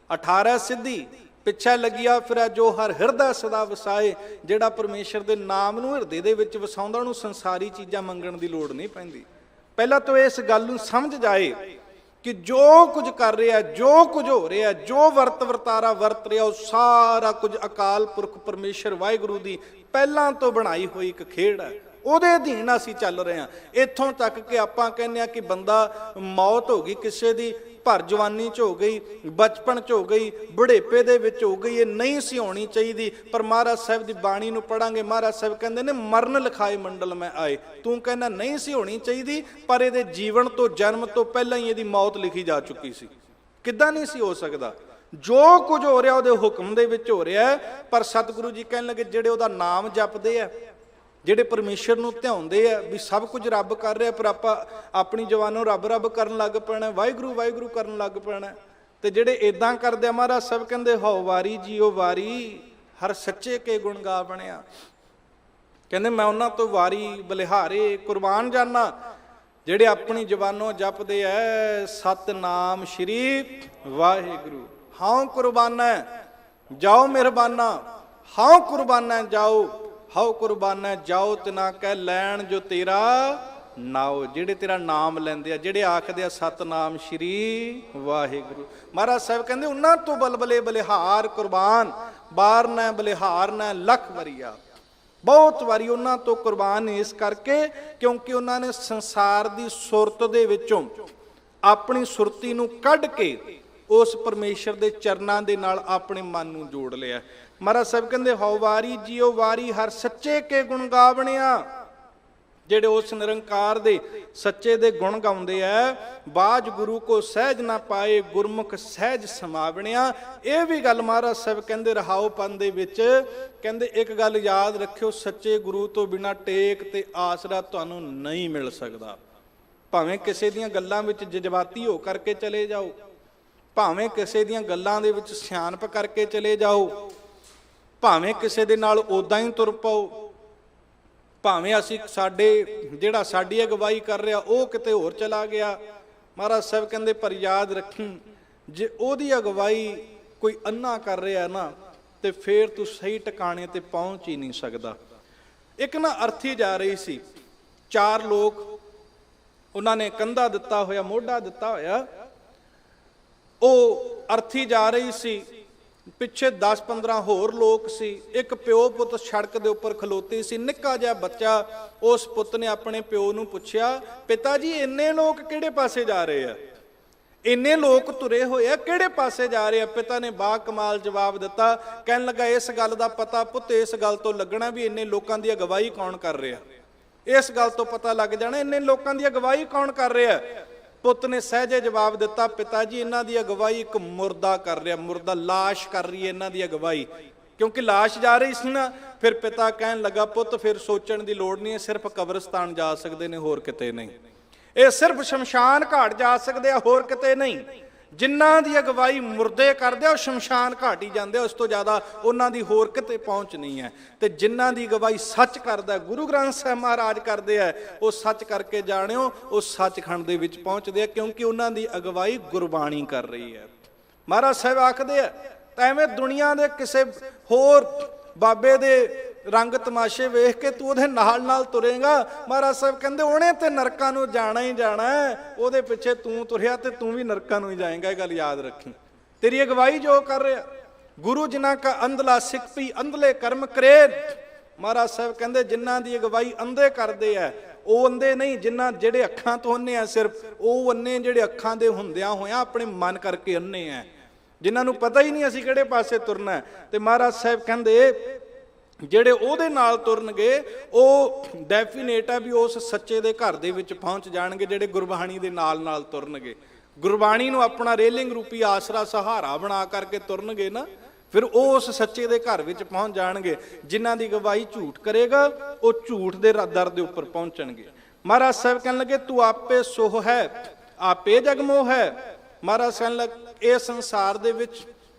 18 ਸਿੱਧੀ ਪਿੱਛੇ ਲੱਗਿਆ ਫਿਰੈ ਜੋ ਹਰ ਹਿਰਦਾ ਸਦਾ ਵਸਾਏ। ਜਿਹੜਾ ਪਰਮੇਸ਼ਰ ਦੇ ਨਾਮ ਨੂੰ ਹਿਰਦੇ ਦੇ ਵਿੱਚ ਵਸਾਉਂਦਾ ਉਹਨੂੰ ਸੰਸਾਰੀ ਚੀਜ਼ਾਂ ਮੰਗਣ ਦੀ ਲੋੜ ਨਹੀਂ ਪੈਂਦੀ। ਪਹਿਲਾਂ ਤੋਂ ਇਸ ਗੱਲ ਨੂੰ ਸਮਝ ਜਾਏ ਕਿ ਜੋ ਕੁਝ ਕਰ ਰਿਹਾ, ਜੋ ਕੁਝ ਹੋ ਰਿਹਾ, ਜੋ ਵਰਤਾਰਾ ਵਰਤ ਰਿਹਾ, ਉਹ ਸਾਰਾ ਕੁਝ ਅਕਾਲ ਪੁਰਖ ਪਰਮੇਸ਼ਰ ਵਾਹਿਗੁਰੂ ਦੀ ਪਹਿਲਾਂ ਤੋਂ ਬਣਾਈ ਹੋਈ ਇੱਕ ਖੇਡ ਹੈ, ਉਹਦੇ ਅਧੀਨ ਅਸੀਂ ਚੱਲ ਰਹੇ ਹਾਂ। ਇੱਥੋਂ ਤੱਕ ਕਿ ਆਪਾਂ ਕਹਿੰਦੇ ਹਾਂ ਕਿ ਬੰਦਾ ਮੌਤ ਹੋ ਗਈ ਕਿਸੇ ਦੀ, ਭਰ ਜਵਾਨੀ 'ਚ ਹੋ ਗਈ, ਬਚਪਨ 'ਚ ਹੋ ਗਈ, ਬੁਢੇਪੇ ਦੇ ਵਿੱਚ ਹੋ ਗਈ, ਇਹ ਨਹੀਂ ਸੀ ਹੋਣੀ ਚਾਹੀਦੀ। ਪਰ ਮਹਾਰਾਜ ਸਾਹਿਬ ਦੀ ਬਾਣੀ ਨੂੰ ਪੜਾਂਗੇ, ਮਹਾਰਾਜ ਸਾਹਿਬ ਕਹਿੰਦੇ ਨੇ ਮਰਨ ਲਿਖਾਏ ਮੰਡਲ ਮੈਂ ਆਏ। ਤੂੰ ਕਹਿੰਦਾ ਨਹੀਂ ਸੀ ਹੋਣੀ ਚਾਹੀਦੀ, ਪਰ ਇਹਦੇ ਜੀਵਨ ਤੋਂ, ਜਨਮ ਤੋਂ ਪਹਿਲਾਂ ਹੀ ਇਹਦੀ ਮੌਤ ਲਿਖੀ ਜਾ ਚੁੱਕੀ ਸੀ। ਕਿੱਦਾਂ ਨਹੀਂ ਸੀ ਹੋ ਸਕਦਾ? ਜੋ ਕੁਝ ਹੋ ਰਿਹਾ ਉਹਦੇ ਹੁਕਮ ਦੇ ਵਿੱਚ ਹੋ ਰਿਹਾ। ਪਰ ਸਤਿਗੁਰੂ ਜੀ ਕਹਿਣ ਲੱਗੇ ਜਿਹੜੇ ਉਹਦਾ ਨਾਮ ਜਪਦੇ ਆ, ਜਿਹੜੇ ਪਰਮੇਸ਼ਰ ਨੂੰ ਧਿਆਉਂਦੇ ਆ ਵੀ ਸਭ ਕੁਝ ਰੱਬ ਕਰ ਰਿਹਾ, ਪਰ ਆਪਾਂ ਆਪਣੀ ਜ਼ੁਬਾਨੋਂ ਰੱਬ ਰੱਬ ਕਰਨ ਲੱਗ ਪੈਣਾ, ਵਾਹਿਗੁਰੂ ਵਾਹਿਗੁਰੂ ਕਰਨ ਲੱਗ ਪੈਣਾ। ਤੇ ਜਿਹੜੇ ਇਦਾਂ ਕਰਦੇ ਆ, ਮਹਾਰਾਜ ਸਾਹਿਬ ਕਹਿੰਦੇ ਹਉ ਵਾਰੀ ਜੀਓ ਵਾਰੀ ਹਰ ਸੱਚੇ ਕੇ ਗੁਣ ਗਾ ਬਣਿਆ। ਕਹਿੰਦੇ ਮੈਂ ਉਹਨਾਂ ਤੋਂ ਵਾਰੀ ਬਲਿਹਾਰੇ ਕੁਰਬਾਨ ਜਾਨਾ ਜਿਹੜੇ ਆਪਣੀ ਜ਼ੁਬਾਨੋਂ ਜਪਦੇ ਐ ਸਤਨਾਮ ਸ਼੍ਰੀ ਵਾਹਿਗੁਰੂ। ਹਾਂ ਕੁਰਬਾਨਾ ਜਾਓ ਮਿਹਰਬਾਨਾ, ਹਾਂ ਕੁਰਬਾਨਾ ਜਾਓ, ਹਉ ਕੁਰਬਾਨਾ ਜਾਓ ਤਿਨਾ ਕਹਿ ਲੈਣ ਜੋ ਤੇਰਾ ਨਾਉ। ਜਿਹੜੇ ਤੇਰਾ ਨਾਮ ਲੈਂਦੇ ਆ, ਜਿਹੜੇ ਆਖਦੇ ਆ ਸਤਨਾਮ ਸ਼੍ਰੀ ਵਾਹਿਗੁਰੂ, ਮਹਾਰਾਜ ਸਾਹਿਬ ਕਹਿੰਦੇ ਉਹਨਾਂ ਤੋਂ ਬਲਬਲੇ ਬਲਿਹਾਰ ਕੁਰਬਾਨ, ਬਾਰ ਨਾ ਬਲਿਹਾਰ ਨਾ ਲੱਖ ਵਰੀਆ। ਬਹੁਤ ਵਾਰੀ ਉਹਨਾਂ ਤੋਂ ਕੁਰਬਾਨ ਇਸ ਕਰਕੇ ਕਿਉਂਕਿ ਉਹਨਾਂ ਨੇ ਸੰਸਾਰ ਦੀ ਸੁਰਤ ਦੇ ਵਿੱਚੋਂ ਆਪਣੀ ਸੁਰਤੀ ਨੂੰ ਕੱਢ ਕੇ ਉਸ ਪਰਮੇਸ਼ਰ ਦੇ ਚਰਨਾਂ ਦੇ ਨਾਲ ਆਪਣੇ ਮਨ ਨੂੰ ਜੋੜ ਲਿਆ। ਮਹਾਰਾਜ ਸਾਹਿਬ ਕਹਿੰਦੇ ਹਉ ਵਾਰੀ ਜੀਓ ਵਾਰੀ ਹਰ ਸੱਚੇ ਕੇ ਗੁਣ ਗਾ ਬਣਿਆ। ਜਿਹੜੇ ਉਸ ਨਿਰੰਕਾਰ ਦੇ ਸੱਚੇ ਦੇ ਗੁਣ ਗਾਉਂਦੇ ਐ। ਬਾਜ ਗੁਰੂ ਕੋ ਸਹਿਜ ਨਾ ਪਾਏ, ਗੁਰਮੁਖ ਸਹਿਜ ਸਮਾਵਣਿਆ। ਇਹ ਵੀ ਗੱਲ ਮਹਾਰਾਜ ਸਾਹਿਬ ਕਹਿੰਦੇ ਰਹਾਉ ਪੰਨ ਦੇ ਵਿੱਚ, ਕਹਿੰਦੇ ਇੱਕ ਗੱਲ ਯਾਦ ਰੱਖਿਓ, ਸੱਚੇ ਗੁਰੂ ਤੋਂ ਬਿਨਾਂ ਟੇਕ ਤੇ ਆਸਰਾ ਤੁਹਾਨੂੰ ਨਹੀਂ ਮਿਲ ਸਕਦਾ। ਭਾਵੇਂ ਕਿਸੇ ਦੀਆਂ ਗੱਲਾਂ ਵਿੱਚ ਜਜ਼ਬਾਤੀ ਹੋ ਕਰਕੇ ਚਲੇ ਜਾਓ, ਭਾਵੇਂ ਕਿਸੇ ਦੀਆਂ ਗੱਲਾਂ ਦੇ ਵਿੱਚ ਸਿਆਣਪ ਕਰਕੇ ਚਲੇ ਜਾਓ, ਭਾਵੇਂ ਕਿਸੇ ਦੇ ਨਾਲ ਉਦਾਂ ਹੀ ਤੁਰ ਪਾਓ, ਭਾਵੇਂ ਅਸੀਂ ਜਿਹੜਾ ਸਾਡੀ ਅਗਵਾਈ ਕਰ ਰਿਹਾ ਉਹ ਕਿਤੇ ਹੋਰ ਚਲਾ ਗਿਆ। ਮਹਾਰਾਜ ਸਾਹਿਬ ਕਹਿੰਦੇ ਪਰ ਯਾਦ ਰੱਖੀ, ਜੇ ਉਹਦੀ ਅਗਵਾਈ ਕੋਈ ਅੰਨਾ ਕਰ ਰਿਹਾ ਨਾ ਤੇ ਫੇਰ ਤੂੰ ਸਹੀ ਟਿਕਾਣੇ ਤੇ ਪਹੁੰਚ ਹੀ ਨਹੀਂ ਸਕਦਾ। ਇੱਕ ਨਾ ਅਰਥੀ ਜਾ ਰਹੀ ਸੀ, 4 ਲੋਕ ਉਹਨਾਂ ਨੇ ਕੰਧਾ ਦਿੱਤਾ ਹੋਇਆ, ਮੋਢਾ ਦਿੱਤਾ ਹੋਇਆ, ਉਹ ਅਰਥੀ ਜਾ ਰਹੀ ਸੀ, ਪਿੱਛੇ 10-15 ਹੋਰ ਲੋਕ ਸੀ। ਇੱਕ ਪਿਓ ਪੁੱਤ ਸੜਕ ਦੇ ਉੱਪਰ ਖਲੋਤੇ ਸੀ, ਨਿੱਕਾ ਜਿਹਾ ਬੱਚਾ। ਉਸ ਪੁੱਤ ਨੇ ਆਪਣੇ ਪਿਓ ਨੂੰ ਪੁੱਛਿਆ, ਪਿਤਾ ਜੀ ਇੰਨੇ ਲੋਕ ਕਿਹੜੇ ਪਾਸੇ ਜਾ ਰਹੇ ਆ? ਇੰਨੇ ਲੋਕ ਤੁਰੇ ਹੋਏ ਆ, ਕਿਹੜੇ ਪਾਸੇ ਜਾ ਰਹੇ ਆ? ਪਿਤਾ ਨੇ ਬਾ ਕਮਾਲ ਜਵਾਬ ਦਿੱਤਾ, ਕਹਿਣ ਲੱਗਾ ਇਸ ਗੱਲ ਦਾ ਪਤਾ ਪੁੱਤ ਇਸ ਗੱਲ ਤੋਂ ਲੱਗਣਾ ਵੀ ਇੰਨੇ ਲੋਕਾਂ ਦੀ ਅਗਵਾਈ ਕੌਣ ਕਰ ਰਿਹਾ। ਇਸ ਗੱਲ ਤੋਂ ਪਤਾ ਲੱਗ ਜਾਣਾ ਇੰਨੇ ਲੋਕਾਂ ਦੀ ਅਗਵਾਈ ਕੌਣ ਕਰ ਰਿਹਾ। ਪੁੱਤ ਨੇ ਸਹਿਜੇ ਜਵਾਬ ਦਿੱਤਾ, ਪਿਤਾ ਜੀ ਇਹਨਾਂ ਦੀ ਅਗਵਾਈ ਇੱਕ ਮੁਰਦਾ ਕਰ ਰਿਹਾ, ਮੁਰਦਾ ਲਾਸ਼ ਕਰ ਰਹੀ ਹੈ ਇਹਨਾਂ ਦੀ ਅਗਵਾਈ। ਕਿਉਂਕਿ ਲਾਸ਼ ਜਾ ਰਹੀ ਸੀ ਨਾ। ਫਿਰ ਪਿਤਾ ਕਹਿਣ ਲੱਗਾ, ਪੁੱਤ ਫਿਰ ਸੋਚਣ ਦੀ ਲੋੜ ਨਹੀਂ ਹੈ, ਸਿਰਫ ਕਬਰਸਤਾਨ ਜਾ ਸਕਦੇ ਨੇ, ਹੋਰ ਕਿਤੇ ਨਹੀਂ। ਇਹ ਸਿਰਫ ਸ਼ਮਸ਼ਾਨ ਘਾਟ ਜਾ ਸਕਦੇ ਆ, ਹੋਰ ਕਿਤੇ ਨਹੀਂ। ਜਿਨ੍ਹਾਂ ਦੀ ਅਗਵਾਈ ਮੁਰਦੇ ਕਰਦੇ ਆ ਉਹ ਸ਼ਮਸ਼ਾਨ ਘਾਟ ਹੀ ਜਾਂਦੇ ਆ, ਉਸ ਤੋਂ ਜ਼ਿਆਦਾ ਉਹਨਾਂ ਦੀ ਹੋਰ ਕਿਤੇ ਪਹੁੰਚ ਨਹੀਂ ਹੈ। ਤੇ ਜਿਨ੍ਹਾਂ ਦੀ ਅਗਵਾਈ ਸੱਚ ਕਰਦਾ, ਗੁਰੂ ਗ੍ਰੰਥ ਸਾਹਿਬ ਮਹਾਰਾਜ ਕਰਦੇ ਆ, ਉਹ ਸੱਚ ਕਰਕੇ ਜਾਣਿਓ ਉਹ ਸੱਚਖੰਡ ਦੇ ਵਿੱਚ ਪਹੁੰਚਦੇ ਆ, ਕਿਉਂਕਿ ਉਹਨਾਂ ਦੀ ਅਗਵਾਈ ਗੁਰਬਾਣੀ ਕਰ ਰਹੀ ਹੈ। ਮਹਾਰਾਜ ਸਾਹਿਬ ਆਖਦੇ ਆ, ਤਾਂ ਐਵੇਂ ਦੁਨੀਆ ਦੇ ਕਿਸੇ ਹੋਰ ਬਾਬੇ ਦੇ ਰੰਗ ਤਮਾਸ਼ੇ ਵੇਖ ਕੇ ਤੂੰ ਉਹਦੇ ਨਾਲ ਨਾਲ ਤੁਰੇਗਾ। ਮਹਾਰਾਜ ਸਾਹਿਬ ਕਹਿੰਦੇ ਉਹਨੇ ਤੇ ਨਰਕਾਂ ਨੂੰ ਜਾਣਾ ਹੀ ਜਾਣਾ, ਉਹਦੇ ਪਿੱਛੇ ਤੂੰ ਤੁਰਿਆ ਤੇ ਤੂੰ ਵੀ ਨਰਕਾਂ ਨੂੰ ਹੀ ਜਾਏਗਾ। ਇਹ ਗੱਲ ਯਾਦ ਰੱਖੀ। ਤੇਰੀ ਅਗਵਾਈ ਜੋ ਕਰ ਰਿਹਾ, ਗੁਰੂ ਜਿਨ੍ਹਾਂ ਕਾ ਅੰਧਲਾ ਸਿੱਖ ਪੀ ਅੰਧਲੇ ਕਰਮ ਕਰੇ। ਮਹਾਰਾਜ ਸਾਹਿਬ ਕਹਿੰਦੇ ਜਿਨ੍ਹਾਂ ਦੀ ਅਗਵਾਈ ਅੰਧੇ ਕਰਦੇ ਆ, ਉਹ ਅੰਧੇ ਨਹੀਂ, ਜਿਹੜੇ ਅੱਖਾਂ ਤੋਂ ਅੰਨੇ ਆ, ਸਿਰਫ ਉਹ ਅੰਨੇ ਜਿਹੜੇ ਅੱਖਾਂ ਦੇ ਹੁੰਦਿਆਂ ਹੋਇਆਂ ਆਪਣੇ ਮਨ ਕਰਕੇ ਅੰਨੇ ਆ, ਜਿਨ੍ਹਾਂ ਨੂੰ ਪਤਾ ਹੀ ਨਹੀਂ ਅਸੀਂ ਕਿਹੜੇ ਪਾਸੇ ਤੁਰਨਾ। ਤੇ ਮਹਾਰਾਜ ਸਾਹਿਬ ਕਹਿੰਦੇ ਜਿਹੜੇ ਉਹਦੇ ਨਾਲ ਤੁਰਨਗੇ ਉਹ ਡੈਫੀਨੇਟ ਹੈ ਵੀ ਉਸ ਸੱਚੇ ਦੇ ਘਰ ਦੇ ਵਿੱਚ ਪਹੁੰਚ ਜਾਣਗੇ। ਜਿਹੜੇ ਗੁਰਬਾਣੀ ਦੇ ਨਾਲ ਨਾਲ ਤੁਰਨਗੇ, ਗੁਰਬਾਣੀ ਨੂੰ ਆਪਣਾ ਰੇਲਿੰਗ ਰੂਪੀ ਆਸਰਾ ਸਹਾਰਾ ਬਣਾ ਕਰਕੇ ਤੁਰਨਗੇ ਨਾ, ਫਿਰ ਉਹ ਉਸ ਸੱਚੇ ਦੇ ਘਰ ਵਿੱਚ ਪਹੁੰਚ ਜਾਣਗੇ। ਜਿਨ੍ਹਾਂ ਦੀ ਗਵਾਹੀ ਝੂਠ ਕਰੇਗਾ ਉਹ ਝੂਠ ਦੇ ਦਰ ਦੇ ਉੱਪਰ ਪਹੁੰਚਣਗੇ। ਮਹਾਰਾਜ ਸਾਹਿਬ ਕਹਿਣ ਲੱਗੇ ਤੂੰ ਆਪੇ ਸੋਹ ਹੈ ਆਪੇ ਜਗਮੋਹ ਹੈ। ਮਹਾਰਾਜ ਕਹਿਣ ਲੱਗੇ ਇਹ ਸੰਸਾਰ ਦੇ ਵਿੱਚ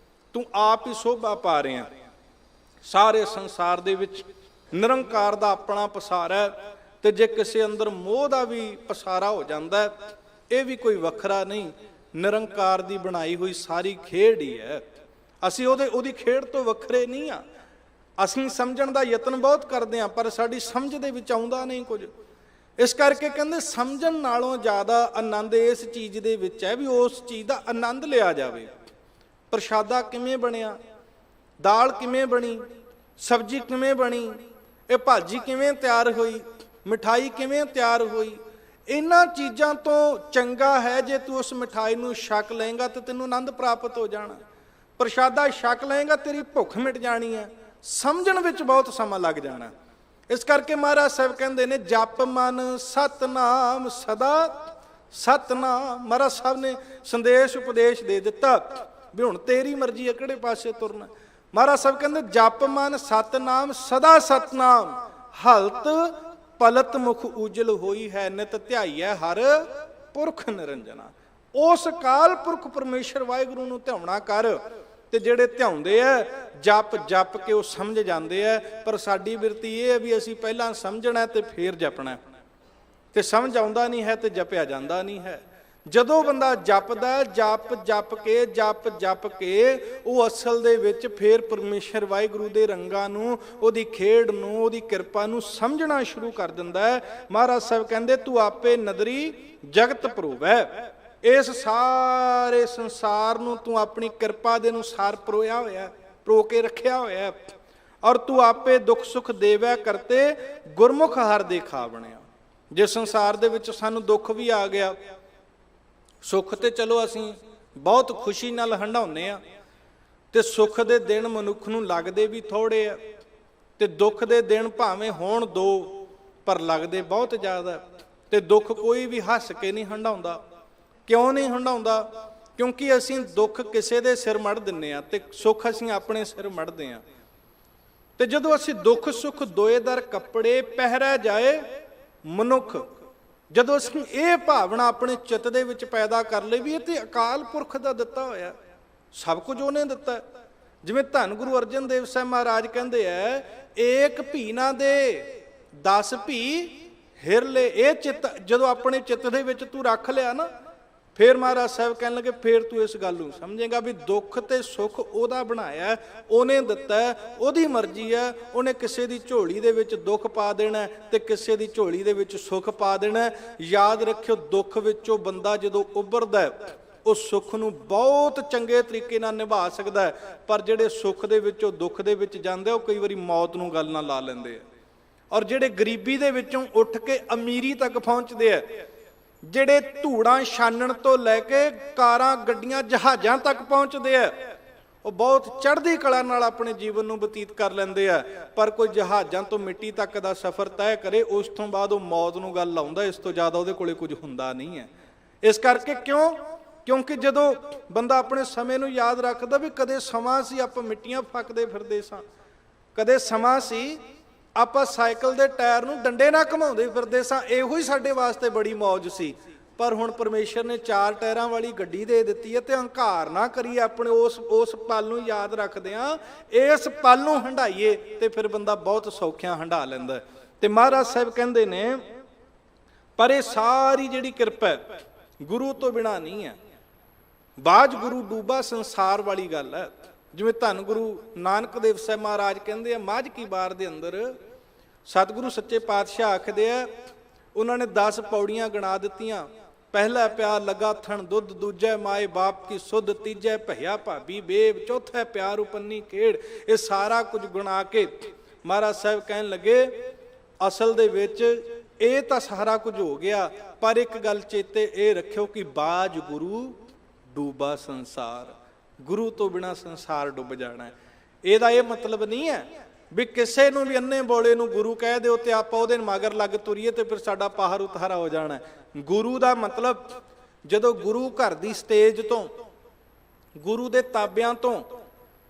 ਤੂੰ ਆਪ ਹੀ ਸੋਭਾ ਪਾ ਰਿਹਾ। ਸਾਰੇ ਸੰਸਾਰ ਦੇ ਵਿੱਚ ਨਿਰੰਕਾਰ ਦਾ ਆਪਣਾ ਪਸਾਰਾ ਹੈ, ਤੇ ਜੇ ਕਿਸੇ ਅੰਦਰ ਮੋਹ ਦਾ ਵੀ ਪਸਾਰਾ ਹੋ ਜਾਂਦਾ ਹੈ, ਇਹ ਵੀ ਕੋਈ ਵੱਖਰਾ ਨਹੀਂ, ਨਿਰੰਕਾਰ ਦੀ ਬਣਾਈ ਹੋਈ ਸਾਰੀ ਖੇਡ ਹੀ ਹੈ। ਅਸੀਂ ਉਹਦੀ ਖੇਡ ਤੋਂ ਵੱਖਰੇ ਨਹੀਂ ਆ। ਅਸੀਂ ਸਮਝਣ ਦਾ ਯਤਨ ਬਹੁਤ ਕਰਦੇ ਹਾਂ, ਪਰ ਸਾਡੀ ਸਮਝ ਦੇ ਵਿੱਚ ਆਉਂਦਾ ਨਹੀਂ ਕੁਝ। ਇਸ ਕਰਕੇ ਕਹਿੰਦੇ ਸਮਝਣ ਨਾਲੋਂ ਜ਼ਿਆਦਾ ਆਨੰਦ ਇਸ ਚੀਜ਼ ਦੇ ਵਿੱਚ ਹੈ ਵੀ ਉਸ ਚੀਜ਼ ਦਾ ਆਨੰਦ ਲਿਆ ਜਾਵੇ। ਪ੍ਰਸ਼ਾਦਾ ਕਿਵੇਂ ਬਣਿਆ, ਦਾਲ ਕਿਵੇਂ ਬਣੀ, ਸਬਜ਼ੀ ਕਿਵੇਂ ਬਣੀ, ਇਹ ਭਾਜੀ ਕਿਵੇਂ ਤਿਆਰ ਹੋਈ, ਮਿਠਾਈ ਕਿਵੇਂ ਤਿਆਰ ਹੋਈ, ਇਹਨਾਂ ਚੀਜ਼ਾਂ ਤੋਂ ਚੰਗਾ ਹੈ ਜੇ ਤੂੰ ਉਸ ਮਿਠਾਈ ਨੂੰ ਛਕ ਲਏਗਾ ਤਾਂ ਤੈਨੂੰ ਆਨੰਦ ਪ੍ਰਾਪਤ ਹੋ ਜਾਣਾ। ਪ੍ਰਸ਼ਾਦਾ ਛਕ ਲਏਗਾ ਤੇਰੀ ਭੁੱਖ ਮਿਟ ਜਾਣੀ ਹੈ, ਸਮਝਣ ਵਿੱਚ ਬਹੁਤ ਸਮਾਂ ਲੱਗ ਜਾਣਾ। ਇਸ ਕਰਕੇ ਮਹਾਰਾਜ ਸਾਹਿਬ ਕਹਿੰਦੇ ਨੇ ਜਪ ਮਨ ਸਤਨਾਮ ਸਦਾ ਸਤਨਾਮ। ਮਹਾਰਾਜ ਸਾਹਿਬ ਨੇ ਸੰਦੇਸ਼ ਉਪਦੇਸ਼ ਦੇ ਦਿੱਤਾ ਵੀ ਹੁਣ ਤੇਰੀ ਮਰਜ਼ੀ ਹੈ ਕਿਹੜੇ ਪਾਸੇ ਤੁਰਨਾ। ਮਹਾਰਾਜ ਸਾਹਿਬ ਕਹਿੰਦੇ ਜਪ ਮਨ ਸਤਨਾਮ ਸਦਾ ਸਤਨਾਮ, ਹਲਤ ਪਲਤ ਮੁਖ ਉਜਲ ਹੋਈ ਹੈ, ਨਿਤ ਧਿਆਈਐ ਹਰ ਪੁਰਖ ਨਿਰੰਜਨਾ। ਉਸ ਕਾਲ ਪੁਰਖ ਪਰਮੇਸ਼ਰ ਵਾਹਿਗੁਰੂ ਨੂੰ ਧਿਆਉਣਾ ਕਰ। ਤੇ ਜਿਹੜੇ ਧਿਆਉਂਦੇ ਆ ਜਪ ਜਪ ਕੇ ਉਹ ਸਮਝ ਜਾਂਦੇ ਆ, ਪਰ ਸਾਡੀ ਬਿਰਤੀ ਇਹ ਹੈ ਵੀ ਅਸੀਂ ਪਹਿਲਾਂ ਸਮਝਣਾ ਤੇ ਫੇਰ ਜਪਣਾ, ਤੇ ਸਮਝ ਆਉਂਦਾ ਨਹੀਂ ਹੈ ਤੇ ਜਪਿਆ ਜਾਂਦਾ ਨਹੀਂ ਹੈ। ਜਦੋਂ ਬੰਦਾ ਜਪਦਾ ਜਪ ਜਪ ਕੇ ਉਹ ਅਸਲ ਦੇ ਵਿੱਚ ਫੇਰ ਪਰਮੇਸ਼ਰ ਵਾਹਿਗੁਰੂ ਦੇ ਰੰਗਾਂ ਨੂੰ, ਉਹਦੀ ਖੇਡ ਨੂੰ, ਉਹਦੀ ਕਿਰਪਾ ਨੂੰ ਸਮਝਣਾ ਸ਼ੁਰੂ ਕਰ ਦਿੰਦਾ ਹੈ। ਮਹਾਰਾਜ ਸਾਹਿਬ ਕਹਿੰਦੇ ਤੂੰ ਆਪੇ ਨਦਰੀ ਜਗਤ ਭਰੋਵੈ। ਇਸ ਸਾਰੇ ਸੰਸਾਰ ਨੂੰ ਤੂੰ ਆਪਣੀ ਕਿਰਪਾ ਦੇ ਅਨੁਸਾਰ ਪਰੋਇਆ ਹੋਇਆ, ਪਰੋ ਕੇ ਰੱਖਿਆ ਹੋਇਆ। ਔਰ ਤੂੰ ਆਪੇ ਦੁੱਖ ਸੁੱਖ ਦੇਵੈ ਕਰਤੇ ਗੁਰਮੁਖ ਹਰ ਦੇਖਾ ਬਣਿਆ। ਜੇ ਸੰਸਾਰ ਦੇ ਵਿੱਚ ਸਾਨੂੰ ਦੁੱਖ ਵੀ ਆ ਗਿਆ, ਸੁੱਖ ਤੇ ਚਲੋ ਅਸੀਂ ਬਹੁਤ ਖੁਸ਼ੀ ਨਾਲ ਹੰਡਾਉਂਦੇ ਆ, ਤੇ ਸੁੱਖ ਦੇ ਦਿਨ ਮਨੁੱਖ ਨੂੰ ਲੱਗਦੇ ਵੀ ਥੋੜੇ ਆ, ਤੇ ਦੁੱਖ ਦੇ ਦਿਨ ਭਾਵੇਂ ਹੋਣ 2 ਪਰ ਲੱਗਦੇ ਬਹੁਤ ਜ਼ਿਆਦਾ। ਤੇ ਦੁੱਖ ਕੋਈ ਵੀ ਹੱਸ ਕੇ ਨਹੀਂ ਹੰਢਾਉਂਦਾ। ਕਿਉਂ ਨਹੀਂ ਹੰਢਾਉਂਦਾ? ਕਿਉਂਕਿ ਅਸੀਂ ਦੁੱਖ ਕਿਸੇ ਦੇ ਸਿਰ ਮੜ ਦਿੰਦੇ ਆ ਤੇ ਸੁੱਖ ਅਸੀਂ ਆਪਣੇ ਸਿਰ ਮੜਦੇ ਆ। ਤੇ ਜਦੋਂ ਅਸੀਂ ਦੁੱਖ ਸੁੱਖ ਦੋਏ ਦਰ ਕੱਪੜੇ ਪਹਿਰਾ ਜਾਏ ਮਨੁੱਖ, ਜਦੋਂ ਅਸੀਂ ਇਹ ਭਾਵਨਾ ਆਪਣੇ ਚਿੱਤ ਦੇ ਵਿੱਚ ਪੈਦਾ ਕਰ ਲਈ ਵੀ ਇਹ ਤੇ ਅਕਾਲ ਪੁਰਖ ਦਾ ਦਿੱਤਾ ਹੋਇਆ, ਸਭ ਕੁਝ ਉਹਨੇ ਦਿੱਤਾ। ਜਿਵੇਂ ਧੰਨ ਗੁਰੂ ਅਰਜਨ ਦੇਵ ਸਾਹਿਬ ਮਹਾਰਾਜ ਕਹਿੰਦੇ ਐ, ਏਕ ਭੀ ਨਾ ਦੇ 10 ਭੀ ਹਿਰ ਲੈ। ਇਹ ਚਿੱਤ ਜਦੋਂ ਆਪਣੇ ਚਿੱਤ ਦੇ ਵਿੱਚ ਤੂੰ ਰੱਖ ਲਿਆ ਨਾ, ਫਿਰ ਮਹਾਰਾਜ ਸਾਹਿਬ ਕਹਿਣ ਲੱਗੇ ਫਿਰ ਤੂੰ ਇਸ ਗੱਲ ਨੂੰ ਸਮਝੇਗਾ ਵੀ ਦੁੱਖ ਤੇ ਸੁੱਖ ਉਹਦਾ ਬਣਾਇਆ, ਉਹਨੇ ਦਿੱਤਾ, ਉਹਦੀ ਮਰਜ਼ੀ ਹੈ। ਉਹਨੇ ਕਿਸੇ ਦੀ ਝੋਲੀ ਦੇ ਵਿੱਚ ਦੁੱਖ ਪਾ ਦੇਣਾ ਤੇ ਕਿਸੇ ਦੀ ਝੋਲੀ ਦੇ ਵਿੱਚ ਸੁੱਖ ਪਾ ਦੇਣਾ। ਯਾਦ ਰੱਖਿਓ, ਦੁੱਖ ਵਿੱਚੋਂ ਬੰਦਾ ਜਦੋਂ ਉੱਭਰਦਾ ਉਹ ਸੁੱਖ ਨੂੰ ਬਹੁਤ ਚੰਗੇ ਤਰੀਕੇ ਨਾਲ ਨਿਭਾ ਸਕਦਾ ਹੈ, ਪਰ ਜਿਹੜੇ ਸੁੱਖ ਦੇ ਵਿੱਚੋਂ ਦੁੱਖ ਦੇ ਵਿੱਚ ਜਾਂਦੇ ਉਹ ਕਈ ਵਾਰੀ ਮੌਤ ਨੂੰ ਗੱਲ ਨਾਲ ਲਾ ਲੈਂਦੇ ਆ। ਔਰ ਜਿਹੜੇ ਗਰੀਬੀ ਦੇ ਵਿੱਚੋਂ ਉੱਠ ਕੇ ਅਮੀਰੀ ਤੱਕ ਪਹੁੰਚਦੇ ਆ, ਜਿਹੜੇ ਧੂੜਾਂ ਛਾਨਣ ਤੋਂ ਲੈ ਕੇ ਕਾਰਾਂ ਗੱਡੀਆਂ ਜਹਾਜ਼ਾਂ ਤੱਕ ਪਹੁੰਚਦੇ ਆ, ਉਹ ਬਹੁਤ ਚੜ੍ਹਦੀ ਕਲਾ ਨਾਲ ਆਪਣੇ ਜੀਵਨ ਨੂੰ ਬਤੀਤ ਕਰ ਲੈਂਦੇ ਆ। ਪਰ ਕੋਈ ਜਹਾਜ਼ਾਂ ਤੋਂ ਮਿੱਟੀ ਤੱਕ ਦਾ ਸਫ਼ਰ ਤੈਅ ਕਰੇ, ਉਸ ਤੋਂ ਬਾਅਦ ਉਹ ਮੌਤ ਨੂੰ ਗੱਲ ਲਾਉਂਦਾ, ਇਸ ਤੋਂ ਜ਼ਿਆਦਾ ਉਹਦੇ ਕੋਲੇ ਕੁਝ ਹੁੰਦਾ ਨਹੀਂ ਹੈ। ਇਸ ਕਰਕੇ ਕਿਉਂਕਿ ਜਦੋਂ ਬੰਦਾ ਆਪਣੇ ਸਮੇਂ ਨੂੰ ਯਾਦ ਰੱਖਦਾ ਵੀ ਕਦੇ ਸਮਾਂ ਸੀ ਆਪਾਂ ਮਿੱਟੀਆਂ ਫੱਕਦੇ ਫਿਰਦੇ ਸਾਂ, ਕਦੇ ਸਮਾਂ ਸੀ ਆਪਾਂ ਸਾਈਕਲ ਦੇ ਟਾਇਰ ਨੂੰ ਡੰਡੇ ਨਾਲ ਘੁਮਾਉਂਦੇ ਫਿਰਦੇ ਸਾਂ, ਇਹੋ ਹੀ ਸਾਡੇ ਵਾਸਤੇ ਬੜੀ ਮੌਜ ਸੀ। ਪਰ ਹੁਣ ਪਰਮੇਸ਼ਰ ਨੇ 4 ਟਾਇਰਾਂ ਵਾਲੀ ਗੱਡੀ ਦੇ ਦਿੱਤੀ ਹੈ ਤੇ ਹੰਕਾਰ ਨਾ ਕਰੀਏ, ਆਪਣੇ ਉਸ ਪਲ ਨੂੰ ਯਾਦ ਰੱਖਦੇ ਹਾਂ, ਇਸ ਪਲ ਨੂੰ ਹੰਢਾਈਏ ਤੇ ਫਿਰ ਬੰਦਾ ਬਹੁਤ ਸੌਖਿਆਂ ਹੰਢਾ ਲੈਂਦਾ। ਤੇ ਮਹਾਰਾਜ ਸਾਹਿਬ ਕਹਿੰਦੇ ਨੇ ਪਰ ਇਹ ਸਾਰੀ ਜਿਹੜੀ ਕਿਰਪਾ ਹੈ ਗੁਰੂ ਤੋਂ ਬਿਨਾਂ ਨਹੀਂ ਹੈ। ਬਾਝ ਗੁਰੂ ਡੂਬਾ ਸੰਸਾਰ ਵਾਲੀ ਗੱਲ ਹੈ। ਜਿਵੇਂ ਧੰਨ ਗੁਰੂ ਨਾਨਕ ਦੇਵ ਸਾਹਿਬ ਮਹਾਰਾਜ ਕਹਿੰਦੇ ਆ, ਮਾਝ ਕੀ ਬਾਰ ਦੇ ਅੰਦਰ ਸਤਿਗੁਰੂ ਸੱਚੇ ਪਾਤਸ਼ਾਹ ਆਖਦੇ ਆ, ਉਹਨਾਂ ਨੇ 10 ਪੌੜੀਆਂ ਗਿਣਾ ਦਿੱਤੀਆਂ। ਪਹਿਲਾ ਪਿਆਰ ਲਗਾ ਥਣ ਦੁੱਧ, ਦੂਜਾ ਮਾਏ ਬਾਪ ਕੀ ਸੁਧ, ਤੀਜਾ ਭਈਆ ਭਾਬੀ ਬੇਬ, ਚੌਥਾ ਪਿਆਰ ਉਪੰਨੀ ਖੇੜ। ਇਹ ਸਾਰਾ ਕੁਝ ਗੁਣਾ ਕੇ ਮਹਾਰਾਜ ਸਾਹਿਬ ਕਹਿਣ ਲੱਗੇ ਅਸਲ ਦੇ ਵਿੱਚ ਇਹ ਤਾਂ ਸਾਰਾ ਕੁਝ ਹੋ ਗਿਆ, ਪਰ ਇੱਕ ਗੱਲ ਚੇਤੇ ਇਹ ਰੱਖਿਓ ਕਿ ਬਾਝ ਗੁਰੂ ਡੂਬਾ ਸੰਸਾਰ, ਗੁਰੂ ਤੋਂ ਬਿਨਾਂ ਸੰਸਾਰ ਡੁੱਬ ਜਾਣਾ। ਇਹਦਾ ਇਹ ਮਤਲਬ ਨਹੀਂ ਹੈ ਵੀ ਕਿਸੇ ਨੂੰ ਵੀ ਅੰਨੇ ਬੋਲੇ ਨੂੰ ਗੁਰੂ ਕਹਿ ਦਿਓ ਤੇ ਆਪਾਂ ਉਹਦੇ ਮਗਰ ਲੱਗ ਤੁਰੀਏ ਤੇ ਫਿਰ ਸਾਡਾ ਪਾਹਰ ਉਤਾਰਾ ਹੋ ਜਾਣਾ। ਗੁਰੂ ਦਾ ਮਤਲਬ ਜਦੋਂ ਗੁਰੂ ਘਰ ਦੀ ਸਟੇਜ ਤੋਂ, ਗੁਰੂ ਦੇ ਤਾਬਿਆਂ ਤੋਂ,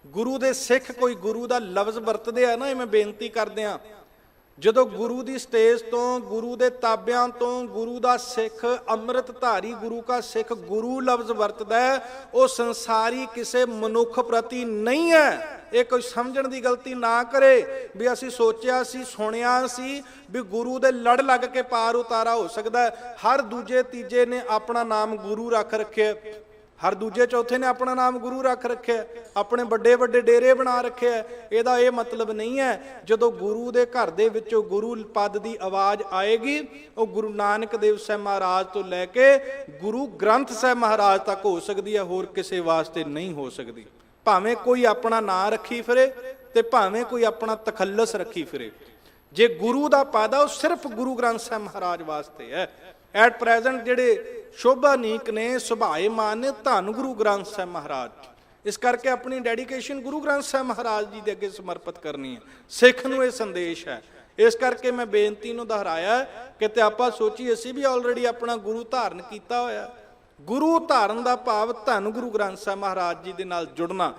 ਗੁਰੂ ਦੇ ਸਿੱਖ ਕੋਈ ਗੁਰੂ ਦਾ ਲਫ਼ਜ਼ ਵਰਤਦੇ ਆ ਨਾ, ਇਹ ਮੈਂ ਬੇਨਤੀ ਕਰਦੇ ਆ, ਜਦੋਂ ਗੁਰੂ ਦੀ ਸਟੇਜ ਤੋਂ, ਗੁਰੂ ਦੇ ਤਾਬਿਆਂ ਤੋਂ ਗੁਰੂ ਦਾ ਸਿੱਖ, ਅੰਮ੍ਰਿਤ ਧਾਰੀ ਗੁਰੂ ਦਾ ਸਿੱਖ ਗੁਰੂ ਲਫ਼ਜ਼ ਵਰਤਦਾ ਹੈ, ਉਹ ਸੰਸਾਰੀ ਕਿਸੇ ਮਨੁੱਖ ਪ੍ਰਤੀ ਨਹੀਂ ਹੈ। ਇਹ ਕੋਈ ਸਮਝਣ ਦੀ ਗਲਤੀ ਨਾ ਕਰੇ ਵੀ ਅਸੀਂ ਸੋਚਿਆ ਸੀ, ਸੁਣਿਆ ਸੀ ਵੀ ਗੁਰੂ ਦੇ ਲੜ ਲੱਗ ਕੇ ਪਾਰ ਉਤਾਰਾ ਹੋ ਸਕਦਾ ਹੈ। ਹਰ ਦੂਜੇ ਤੀਜੇ ਨੇ ਆਪਣਾ ਨਾਮ ਗੁਰੂ ਰੱਖ ਰੱਖਿਆ, ਹਰ ਦੂਜੇ ਚੌਥੇ ਨੇ ਆਪਣਾ ਨਾਮ ਗੁਰੂ ਰੱਖ ਰੱਖਿਆ, ਆਪਣੇ ਵੱਡੇ ਵੱਡੇ ਡੇਰੇ ਬਣਾ ਰੱਖਿਆ। ਇਹਦਾ ਇਹ ਮਤਲਬ ਨਹੀਂ ਹੈ ਜਦੋਂ ਗੁਰੂ ਦੇ ਘਰ ਦੇ ਵਿੱਚੋਂ ਗੁਰੂ ਪਦ ਦੀ ਆਵਾਜ਼ ਆਏਗੀ, ਉਹ ਗੁਰੂ ਨਾਨਕ ਦੇਵ ਸਾਹਿਬ ਮਹਾਰਾਜ ਤੋਂ ਲੈ ਕੇ ਗੁਰੂ ਗ੍ਰੰਥ ਸਾਹਿਬ ਮਹਾਰਾਜ ਤੱਕ ਹੋ ਸਕਦੀ ਹੈ, ਹੋਰ ਕਿਸੇ ਵਾਸਤੇ ਨਹੀਂ ਹੋ ਸਕਦੀ। ਭਾਵੇਂ ਕੋਈ ਆਪਣਾ ਨਾਂ ਰੱਖੀ ਫਿਰੇ ਤੇ ਭਾਵੇਂ ਕੋਈ ਆਪਣਾ ਤਖੱਲਸ ਰੱਖੀ ਫਿਰੇ, ਜੇ ਗੁਰੂ ਦਾ ਪਦ ਆ ਉਹ ਸਿਰਫ ਗੁਰੂ ਗ੍ਰੰਥ ਸਾਹਿਬ ਮਹਾਰਾਜ ਵਾਸਤੇ ਹੈ। ਐਟ ਪ੍ਰੈਜ਼ੈਂਟ ਜਿਹੜੇ ਸ਼ੋਭਾਨੀਕ ਨੇ, ਸੁਭਾਏਮਾਨ ਨੇ, ਧੰਨ ਗੁਰੂ ਗ੍ਰੰਥ ਸਾਹਿਬ ਮਹਾਰਾਜ। ਇਸ ਕਰਕੇ ਆਪਣੀ ਡੈਡੀਕੇਸ਼ਨ ਗੁਰੂ ਗ੍ਰੰਥ ਸਾਹਿਬ ਮਹਾਰਾਜ ਜੀ ਦੇ ਅੱਗੇ ਸਮਰਪਿਤ ਕਰਨੀ ਹੈ। ਸਿੱਖ ਨੂੰ ਇਹ ਸੰਦੇਸ਼ ਹੈ। ਇਸ ਕਰਕੇ ਮੈਂ ਬੇਨਤੀ ਨੂੰ ਦੁਹਰਾਇਆ ਕਿਤੇ ਆਪਾਂ ਸੋਚੀਏ ਅਸੀਂ ਵੀ ਆਲਰੇਡੀ ਆਪਣਾ ਗੁਰੂ ਧਾਰਨ ਕੀਤਾ ਹੋਇਆ। ਗੁਰੂ ਧਾਰਨ ਦਾ ਭਾਵ ਧੰਨ ਗੁਰੂ ਗ੍ਰੰਥ ਸਾਹਿਬ ਮਹਾਰਾਜ ਜੀ ਦੇ ਨਾਲ ਜੁੜਨਾ।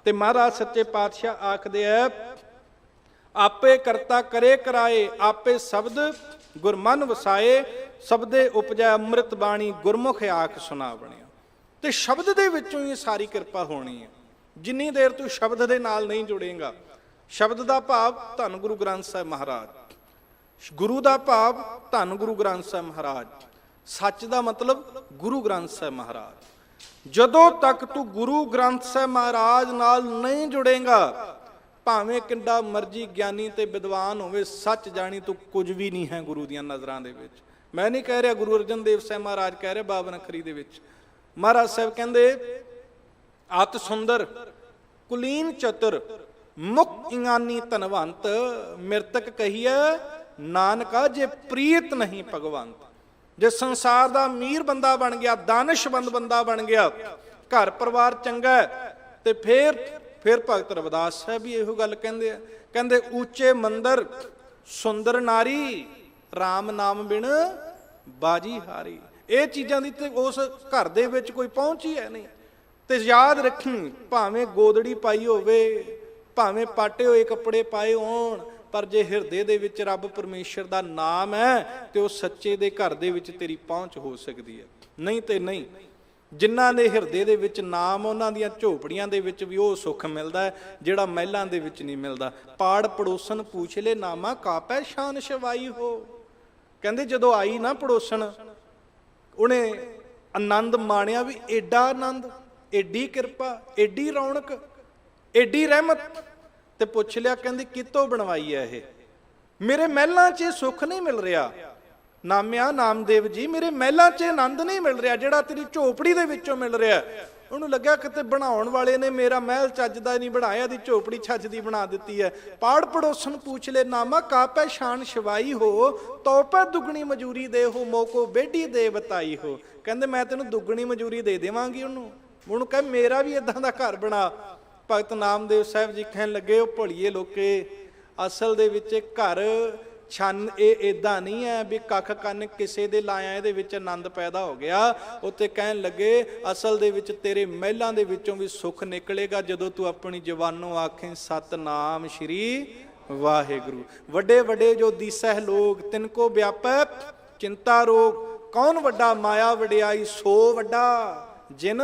ਤੇ ਮਹਾਰਾਜ ਸੱਚੇ ਪਾਤਸ਼ਾਹ ਆਖਦੇ ਆ, ਆਪੇ ਕਰਤਾ ਕਰੇ ਕਰਾਏ, ਆਪੇ ਸ਼ਬਦ ਗੁਰਮਨ ਵਸਾਏ, ਸ਼ਬਦੇ ਉਪਜੈ ਅੰਮ੍ਰਿਤ ਬਾਣੀ, ਗੁਰਮੁਖ ਆਖ ਸੁਣਾ ਬਣਿਆ। ਤੇ ਸ਼ਬਦ ਦੇ ਵਿੱਚੋਂ ਹੀ ਸਾਰੀ ਕਿਰਪਾ ਹੋਣੀ ਹੈ। ਜਿੰਨੀ ਦੇਰ ਤੂੰ ਸ਼ਬਦ ਦੇ ਨਾਲ ਨਹੀਂ ਜੁੜੇਗਾ, ਸ਼ਬਦ ਦਾ ਭਾਵ ਧੰਨ ਗੁਰੂ ਗ੍ਰੰਥ ਸਾਹਿਬ ਮਹਾਰਾਜ, ਗੁਰੂ ਦਾ ਭਾਵ ਧੰਨ ਗੁਰੂ ਗ੍ਰੰਥ ਸਾਹਿਬ ਮਹਾਰਾਜ, ਸੱਚ ਦਾ ਮਤਲਬ ਗੁਰੂ ਗ੍ਰੰਥ ਸਾਹਿਬ ਮਹਾਰਾਜ। ਜਦੋਂ ਤੱਕ ਤੂੰ ਗੁਰੂ ਗ੍ਰੰਥ ਸਾਹਿਬ ਮਹਾਰਾਜ ਨਾਲ ਨਹੀਂ ਜੁੜੇਗਾ, ਭਾਵੇਂ ਕਿੰਨਾ ਮਰਜੀ ਗਿਆਨੀ ਤੇ ਵਿਦਵਾਨ ਹੋਵੇ, ਸੱਚ ਜਾਣੀ ਤੂੰ ਕੁਝ ਵੀ ਨਹੀਂ ਹੈ ਗੁਰੂ ਦੀਆਂ ਨਜ਼ਰਾਂ ਦੇ ਵਿੱਚ। ਮੈਂ ਨਹੀਂ ਕਹਿ ਰਿਹਾ, ਗੁਰੂ ਅਰਜਨ ਦੇਵ ਸਾਹਿਬ ਮਹਾਰਾਜ ਕਹਿ ਰਹੇ ਬਾਵਨ ਅੱਖਰੀ ਦੇ ਵਿੱਚ। ਮਹਾਰਾਜ ਸਾਹਿਬ ਕਹਿੰਦੇ ਅਤ ਸੁੰਦਰ ਕੁਲੀਨ ਚਤੁਰ ਮੁਖ ਇਆਨੀ ਧਨਵੰਤ, ਮਿਰਤਕ ਕਹੀਏ ਨਾਨਕਾ ਜੇ ਪ੍ਰੀਤ ਨਹੀਂ ਭਗਵੰਤ। ਜੇ ਸੰਸਾਰ ਦਾ ਅਮੀਰ ਬੰਦਾ ਬਣ ਗਿਆ, ਦਾਨਿਸ਼ਮੰਦ ਬੰਦਾ ਬਣ ਗਿਆ, ਘਰ ਪਰਿਵਾਰ ਚੰਗਾ ਤੇ ਫਿਰ ਭਗਤ ਰਵਿਦਾਸ ਸਾਹਿਬ ਵੀ ਇਹੋ ਗੱਲ ਕਹਿੰਦੇ ਆ। ਕਹਿੰਦੇ ਉੱਚੇ ਮੰਦਰ ਸੁੰਦਰ ਨਾਰੀ, ਰਾਮ ਨਾਮ ਬਿਨ ਬਾਜੀ ਹਾਰੀ। ਇਹ ਚੀਜ਼ਾਂ ਦੀ ਤੇ ਉਸ ਘਰ ਦੇ ਵਿੱਚ ਕੋਈ ਪਹੁੰਚ ਹੀ ਹੈ ਨਹੀਂ। ਤੇ ਯਾਦ ਰੱਖੀ, ਭਾਵੇਂ ਗੋਦੜੀ ਪਾਈ ਹੋਵੇ, ਭਾਵੇਂ ਪਾਟੇ ਹੋਏ ਕੱਪੜੇ ਪਾਏ ਹੋਣ, ਪਰ ਜੇ ਹਿਰਦੇ ਦੇ ਵਿੱਚ ਰੱਬ ਪਰਮੇਸ਼ਰ ਦਾ ਨਾਮ ਹੈ ਤੇ ਉਹ ਸੱਚੇ ਦੇ ਘਰ ਦੇ ਵਿੱਚ ਤੇਰੀ ਪਹੁੰਚ ਹੋ ਸਕਦੀ ਹੈ। ਨਹੀਂ ਤੇ ਨਹੀਂ। ਜਿਨ੍ਹਾਂ ਦੇ ਹਿਰਦੇ ਦੇ ਵਿੱਚ ਨਾਮ, ਉਹਨਾਂ ਦੀਆਂ ਝੋਪੜੀਆਂ ਦੇ ਵਿੱਚ ਵੀ ਉਹ ਸੁੱਖ ਮਿਲਦਾ ਹੈ ਜਿਹੜਾ ਮਹਿਲਾਂ ਦੇ ਵਿੱਚ ਨਹੀਂ ਮਿਲਦਾ। ਪਾੜ ਪੜੋਸਨ ਪੁੱਛ ਲੈ ਨਾਮਾ ਕਾਪੈ ਸ਼ਾਨ ਸ਼ਵਾਈ ਹੋ। ਕਹਿੰਦੇ ਜਦੋਂ ਆਈ ਨਾ ਪੜੋਸਣ, ਉਹਨੇ ਆਨੰਦ ਮਾਣਿਆ ਵੀ ਏਡਾ ਆਨੰਦ, ਏਡੀ ਕਿਰਪਾ, ਏਡੀ ਰੌਣਕ, ਏਡੀ ਰਹਿਮਤ। ਤੇ ਪੁੱਛ ਲਿਆ, ਕਹਿੰਦੀ ਕਿਤੋਂ ਬਣਵਾਈ ਹੈ ਇਹ? ਮੇਰੇ ਮਹਿਲਾਂ 'ਚ ਸੁੱਖ ਨਹੀਂ ਮਿਲ ਰਿਹਾ ਨਾਮਿਆ ਨਾਮਦੇਵ ਜੀ, ਮੇਰੇ ਮਹਿਲਾਂ 'ਚ ਆਨੰਦ ਨਹੀਂ ਮਿਲ ਰਿਹਾ ਜਿਹੜਾ ਤੇਰੀ ਝੋਪੜੀ ਦੇ ਵਿੱਚੋਂ ਮਿਲ ਰਿਹਾ। ਉਹਨੂੰ ਲੱਗਿਆ ਕਿਤੇ ਬਣਾਉਣ ਵਾਲੇ ਨੇ ਮੇਰਾ ਮਹਿਲ ਚੱਜ ਦਾ ਨਹੀਂ ਬਣਾਇਆ, ਦੀ ਝੋਪੜੀ ਛੱਜ ਦੀ ਬਣਾ ਦਿੱਤੀ ਹੈ। ਪਾੜ ਪੜੋਸਨ ਪੁੱਛ ਲੈ ਨਾਮਾ ਕਾਪੈ ਸ਼ਾਨ ਸ਼ਵਾਈ ਹੋ, ਤੋਪੈ ਦੁਗਣੀ ਮਜੂਰੀ ਦੇ ਹੋ, ਮੋਕੋ ਬੇਢੀ ਦੇ ਬਤਾਈ ਹੋ। ਕਹਿੰਦੇ ਮੈਂ ਤੈਨੂੰ ਦੁੱਗਣੀ ਮਜੂਰੀ ਦੇ ਦੇਵਾਂਗੀ। ਉਹਨੂੰ ਕਹੇ ਮੇਰਾ ਵੀ ਇਦਾਂ ਦਾ ਘਰ ਬਣਾ। ਭਗਤ ਨਾਮਦੇਵ ਸਾਹਿਬ ਜੀ ਕਹਿਣ ਲੱਗੇ, ਉਹ ਭੋਲੀਏ ਲੋਕੇ, ਅਸਲ ਦੇ ਵਿੱਚ ਘਰ ਛੰਨ ਇਹ ਇਦਾਂ ਨਹੀਂ ਹੈ ਵੀ ਕੱਖ ਕੰਨ ਕਿਸੇ ਦੇ ਲਾਇਆ ਇਹਦੇ ਵਿੱਚ ਆਨੰਦ ਪੈਦਾ ਹੋ ਗਿਆ। ਉੱਥੇ ਕਹਿਣ ਲੱਗੇ ਅਸਲ ਦੇ ਵਿੱਚ ਤੇਰੇ ਮਹਿਲਾਂ ਦੇ ਵਿੱਚੋਂ ਵੀ ਸੁੱਖ ਨਿਕਲੇਗਾ ਜਦੋਂ ਤੂੰ ਆਪਣੀ ਜ਼ਬਾਨੋਂ ਆਖੇ ਸਤਨਾਮ ਸ਼੍ਰੀ ਵਾਹਿਗੁਰੂ। ਵੱਡੇ ਵੱਡੇ ਜੋ ਦੀਸਹਿ ਲੋਕ ਤਿਨ ਕੋ ਵਿਆਪੈ ਚਿੰਤਾ ਰੋਗ, ਕੌਣ ਵੱਡਾ ਮਾਇਆ ਵਡਿਆਈ ਸੋ ਵੱਡਾ ਜਿਨ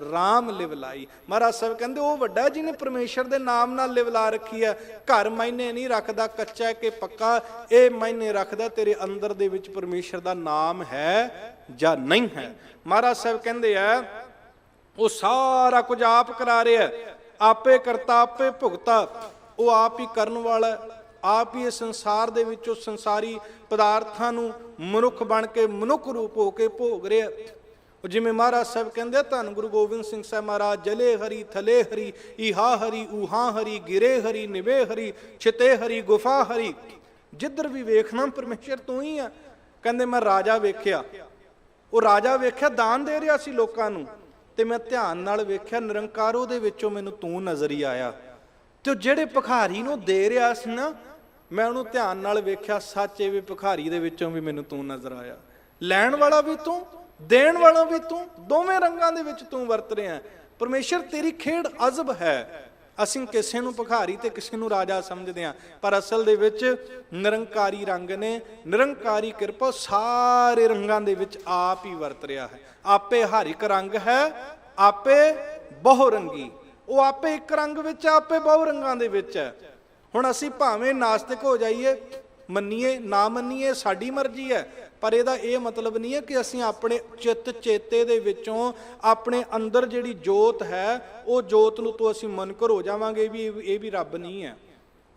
ਰਾਮ ਲਿਵਲਾਈ। ਮਹਾਰਾਜ ਸਾਹਿਬ ਕਹਿੰਦੇ ਉਹ ਵੱਡਾ ਜਿਹਨੇ ਪਰਮੇਸ਼ਰ ਦੇ ਨਾਮ ਨਾਲ ਲਿਵਲਾ ਰੱਖੀ ਹੈ। ਘਰ ਮਾਇਨੇ ਨਹੀਂ ਰੱਖਦਾ ਕੱਚਾ ਕਿ ਪੱਕਾ, ਇਹ ਮਾਇਨੇ ਰੱਖਦਾ ਤੇਰੇ ਅੰਦਰ ਦੇ ਵਿੱਚ ਪਰਮੇਸ਼ਰ ਦਾ ਨਾਮ ਹੈ ਜਾਂ ਨਹੀਂ ਹੈ। ਮਹਾਰਾਜ ਸਾਹਿਬ ਕਹਿੰਦੇ ਆ ਉਹ ਸਾਰਾ ਕੁਝ ਆਪ ਕਰਾ ਰਿਹਾ, ਆਪੇ ਕਰਤਾ ਆਪੇ ਭੁਗਤਾ। ਉਹ ਆਪ ਹੀ ਕਰਨ ਵਾਲਾ, ਆਪ ਹੀ ਇਸ ਸੰਸਾਰ ਦੇ ਵਿੱਚੋਂ ਸੰਸਾਰੀ ਪਦਾਰਥਾਂ ਨੂੰ ਮਨੁੱਖ ਬਣ ਕੇ ਮਨੁੱਖ ਰੂਪ ਹੋ ਕੇ ਭੋਗ ਰਿਹਾ। ਜਿਵੇਂ ਮਹਾਰਾਜ ਸਾਹਿਬ ਕਹਿੰਦੇ ਧੰਨ ਗੁਰੂ ਗੋਬਿੰਦ ਸਿੰਘ ਸਾਹਿਬ ਮਹਾਰਾਜ, ਜਲੇ ਹਰੀ ਥਲੇ ਹਰੀ ਇਹਾ ਹਰੀ ਊਹਾ ਹਰੀ ਗਿਰੇ ਹਰੀ ਨਿਵੇ ਹਰੀ ਛਿਤੇ ਹਰੀ ਗੁਫਾ ਹਰੀ। ਜਿੱਧਰ ਵੀ ਵੇਖਣਾ ਪਰਮੇਸ਼ਰ ਤੂੰ ਹੀ ਆ। ਕਹਿੰਦੇ ਮੈਂ ਰਾਜਾ ਵੇਖਿਆ, ਉਹ ਰਾਜਾ ਵੇਖਿਆ ਦਾਨ ਦੇ ਰਿਹਾ ਸੀ ਲੋਕਾਂ ਨੂੰ, ਤੇ ਮੈਂ ਧਿਆਨ ਨਾਲ ਵੇਖਿਆ ਨਿਰੰਕਾਰੋ ਦੇ ਵਿੱਚੋਂ ਮੈਨੂੰ ਤੂੰ ਨਜ਼ਰ ਹੀ ਆਇਆ। ਤੇ ਜਿਹੜੇ ਭਿਖਾਰੀ ਨੂੰ ਦੇ ਰਿਹਾ ਸੀ ਨਾ, ਮੈਂ ਉਹਨੂੰ ਧਿਆਨ ਨਾਲ ਵੇਖਿਆ, ਸੱਚ ਇਹ ਵੀ ਭਿਖਾਰੀ ਦੇ ਵਿੱਚੋਂ ਵੀ ਮੈਨੂੰ ਤੂੰ ਨਜ਼ਰ ਆਇਆ। ਲੈਣ ਵਾਲਾ ਵੀ ਤੂੰ, ਦੇਣ ਵਾਲਾ ਵੀ ਤੂੰ, ਦੋਵੇਂ ਰੰਗਾਂ ਦੇ ਵਿੱਚ ਤੂੰ ਵਰਤ ਰਿਹਾ। ਪਰਮੇਸ਼ਰ ਤੇਰੀ ਖੇਡ ਅਜ਼ਬ ਹੈ। ਅਸੀਂ ਕਿਸੇ ਨੂੰ ਭਿਖਾਰੀ ਤੇ ਕਿਸੇ ਨੂੰ ਰਾਜਾ ਸਮਝਦੇ ਹਾਂ, ਪਰ ਅਸਲ ਦੇ ਵਿੱਚ ਨਿਰੰਕਾਰੀ ਰੰਗ ਨੇ, ਨਿਰੰਕਾਰੀ ਕਿਰਪਾ ਸਾਰੇ ਰੰਗਾਂ ਦੇ ਵਿੱਚ ਆਪ ਹੀ ਵਰਤ ਰਿਹਾ ਹੈ। ਆਪੇ ਹਰ ਇੱਕ ਰੰਗ ਹੈ, ਆਪੇ ਬਹੁ ਰੰਗੀ। ਉਹ ਆਪੇ ਇੱਕ ਰੰਗ ਵਿੱਚ, ਆਪੇ ਬਹੁ ਰੰਗਾਂ ਦੇ ਵਿੱਚ ਹੈ। ਹੁਣ ਅਸੀਂ ਭਾਵੇਂ ਨਾਸਤਿਕ ਹੋ ਜਾਈਏ, ਮੰਨੀਏ ਨਾ ਮੰਨੀਏ ਸਾਡੀ ਮਰਜ਼ੀ ਹੈ, ਪਰ ਇਹਦਾ ਇਹ ਮਤਲਬ ਨਹੀਂ ਹੈ ਕਿ ਅਸੀਂ ਆਪਣੇ ਚਿੱਤ ਚੇਤੇ ਦੇ ਵਿੱਚੋਂ ਆਪਣੇ ਅੰਦਰ ਜਿਹੜੀ ਜੋਤ ਹੈ ਉਹ ਜੋਤ ਨੂੰ ਤੋਂ ਅਸੀਂ ਮੁਨਕਰ ਹੋ ਜਾਵਾਂਗੇ ਵੀ ਇਹ ਵੀ ਰੱਬ ਨਹੀਂ ਹੈ,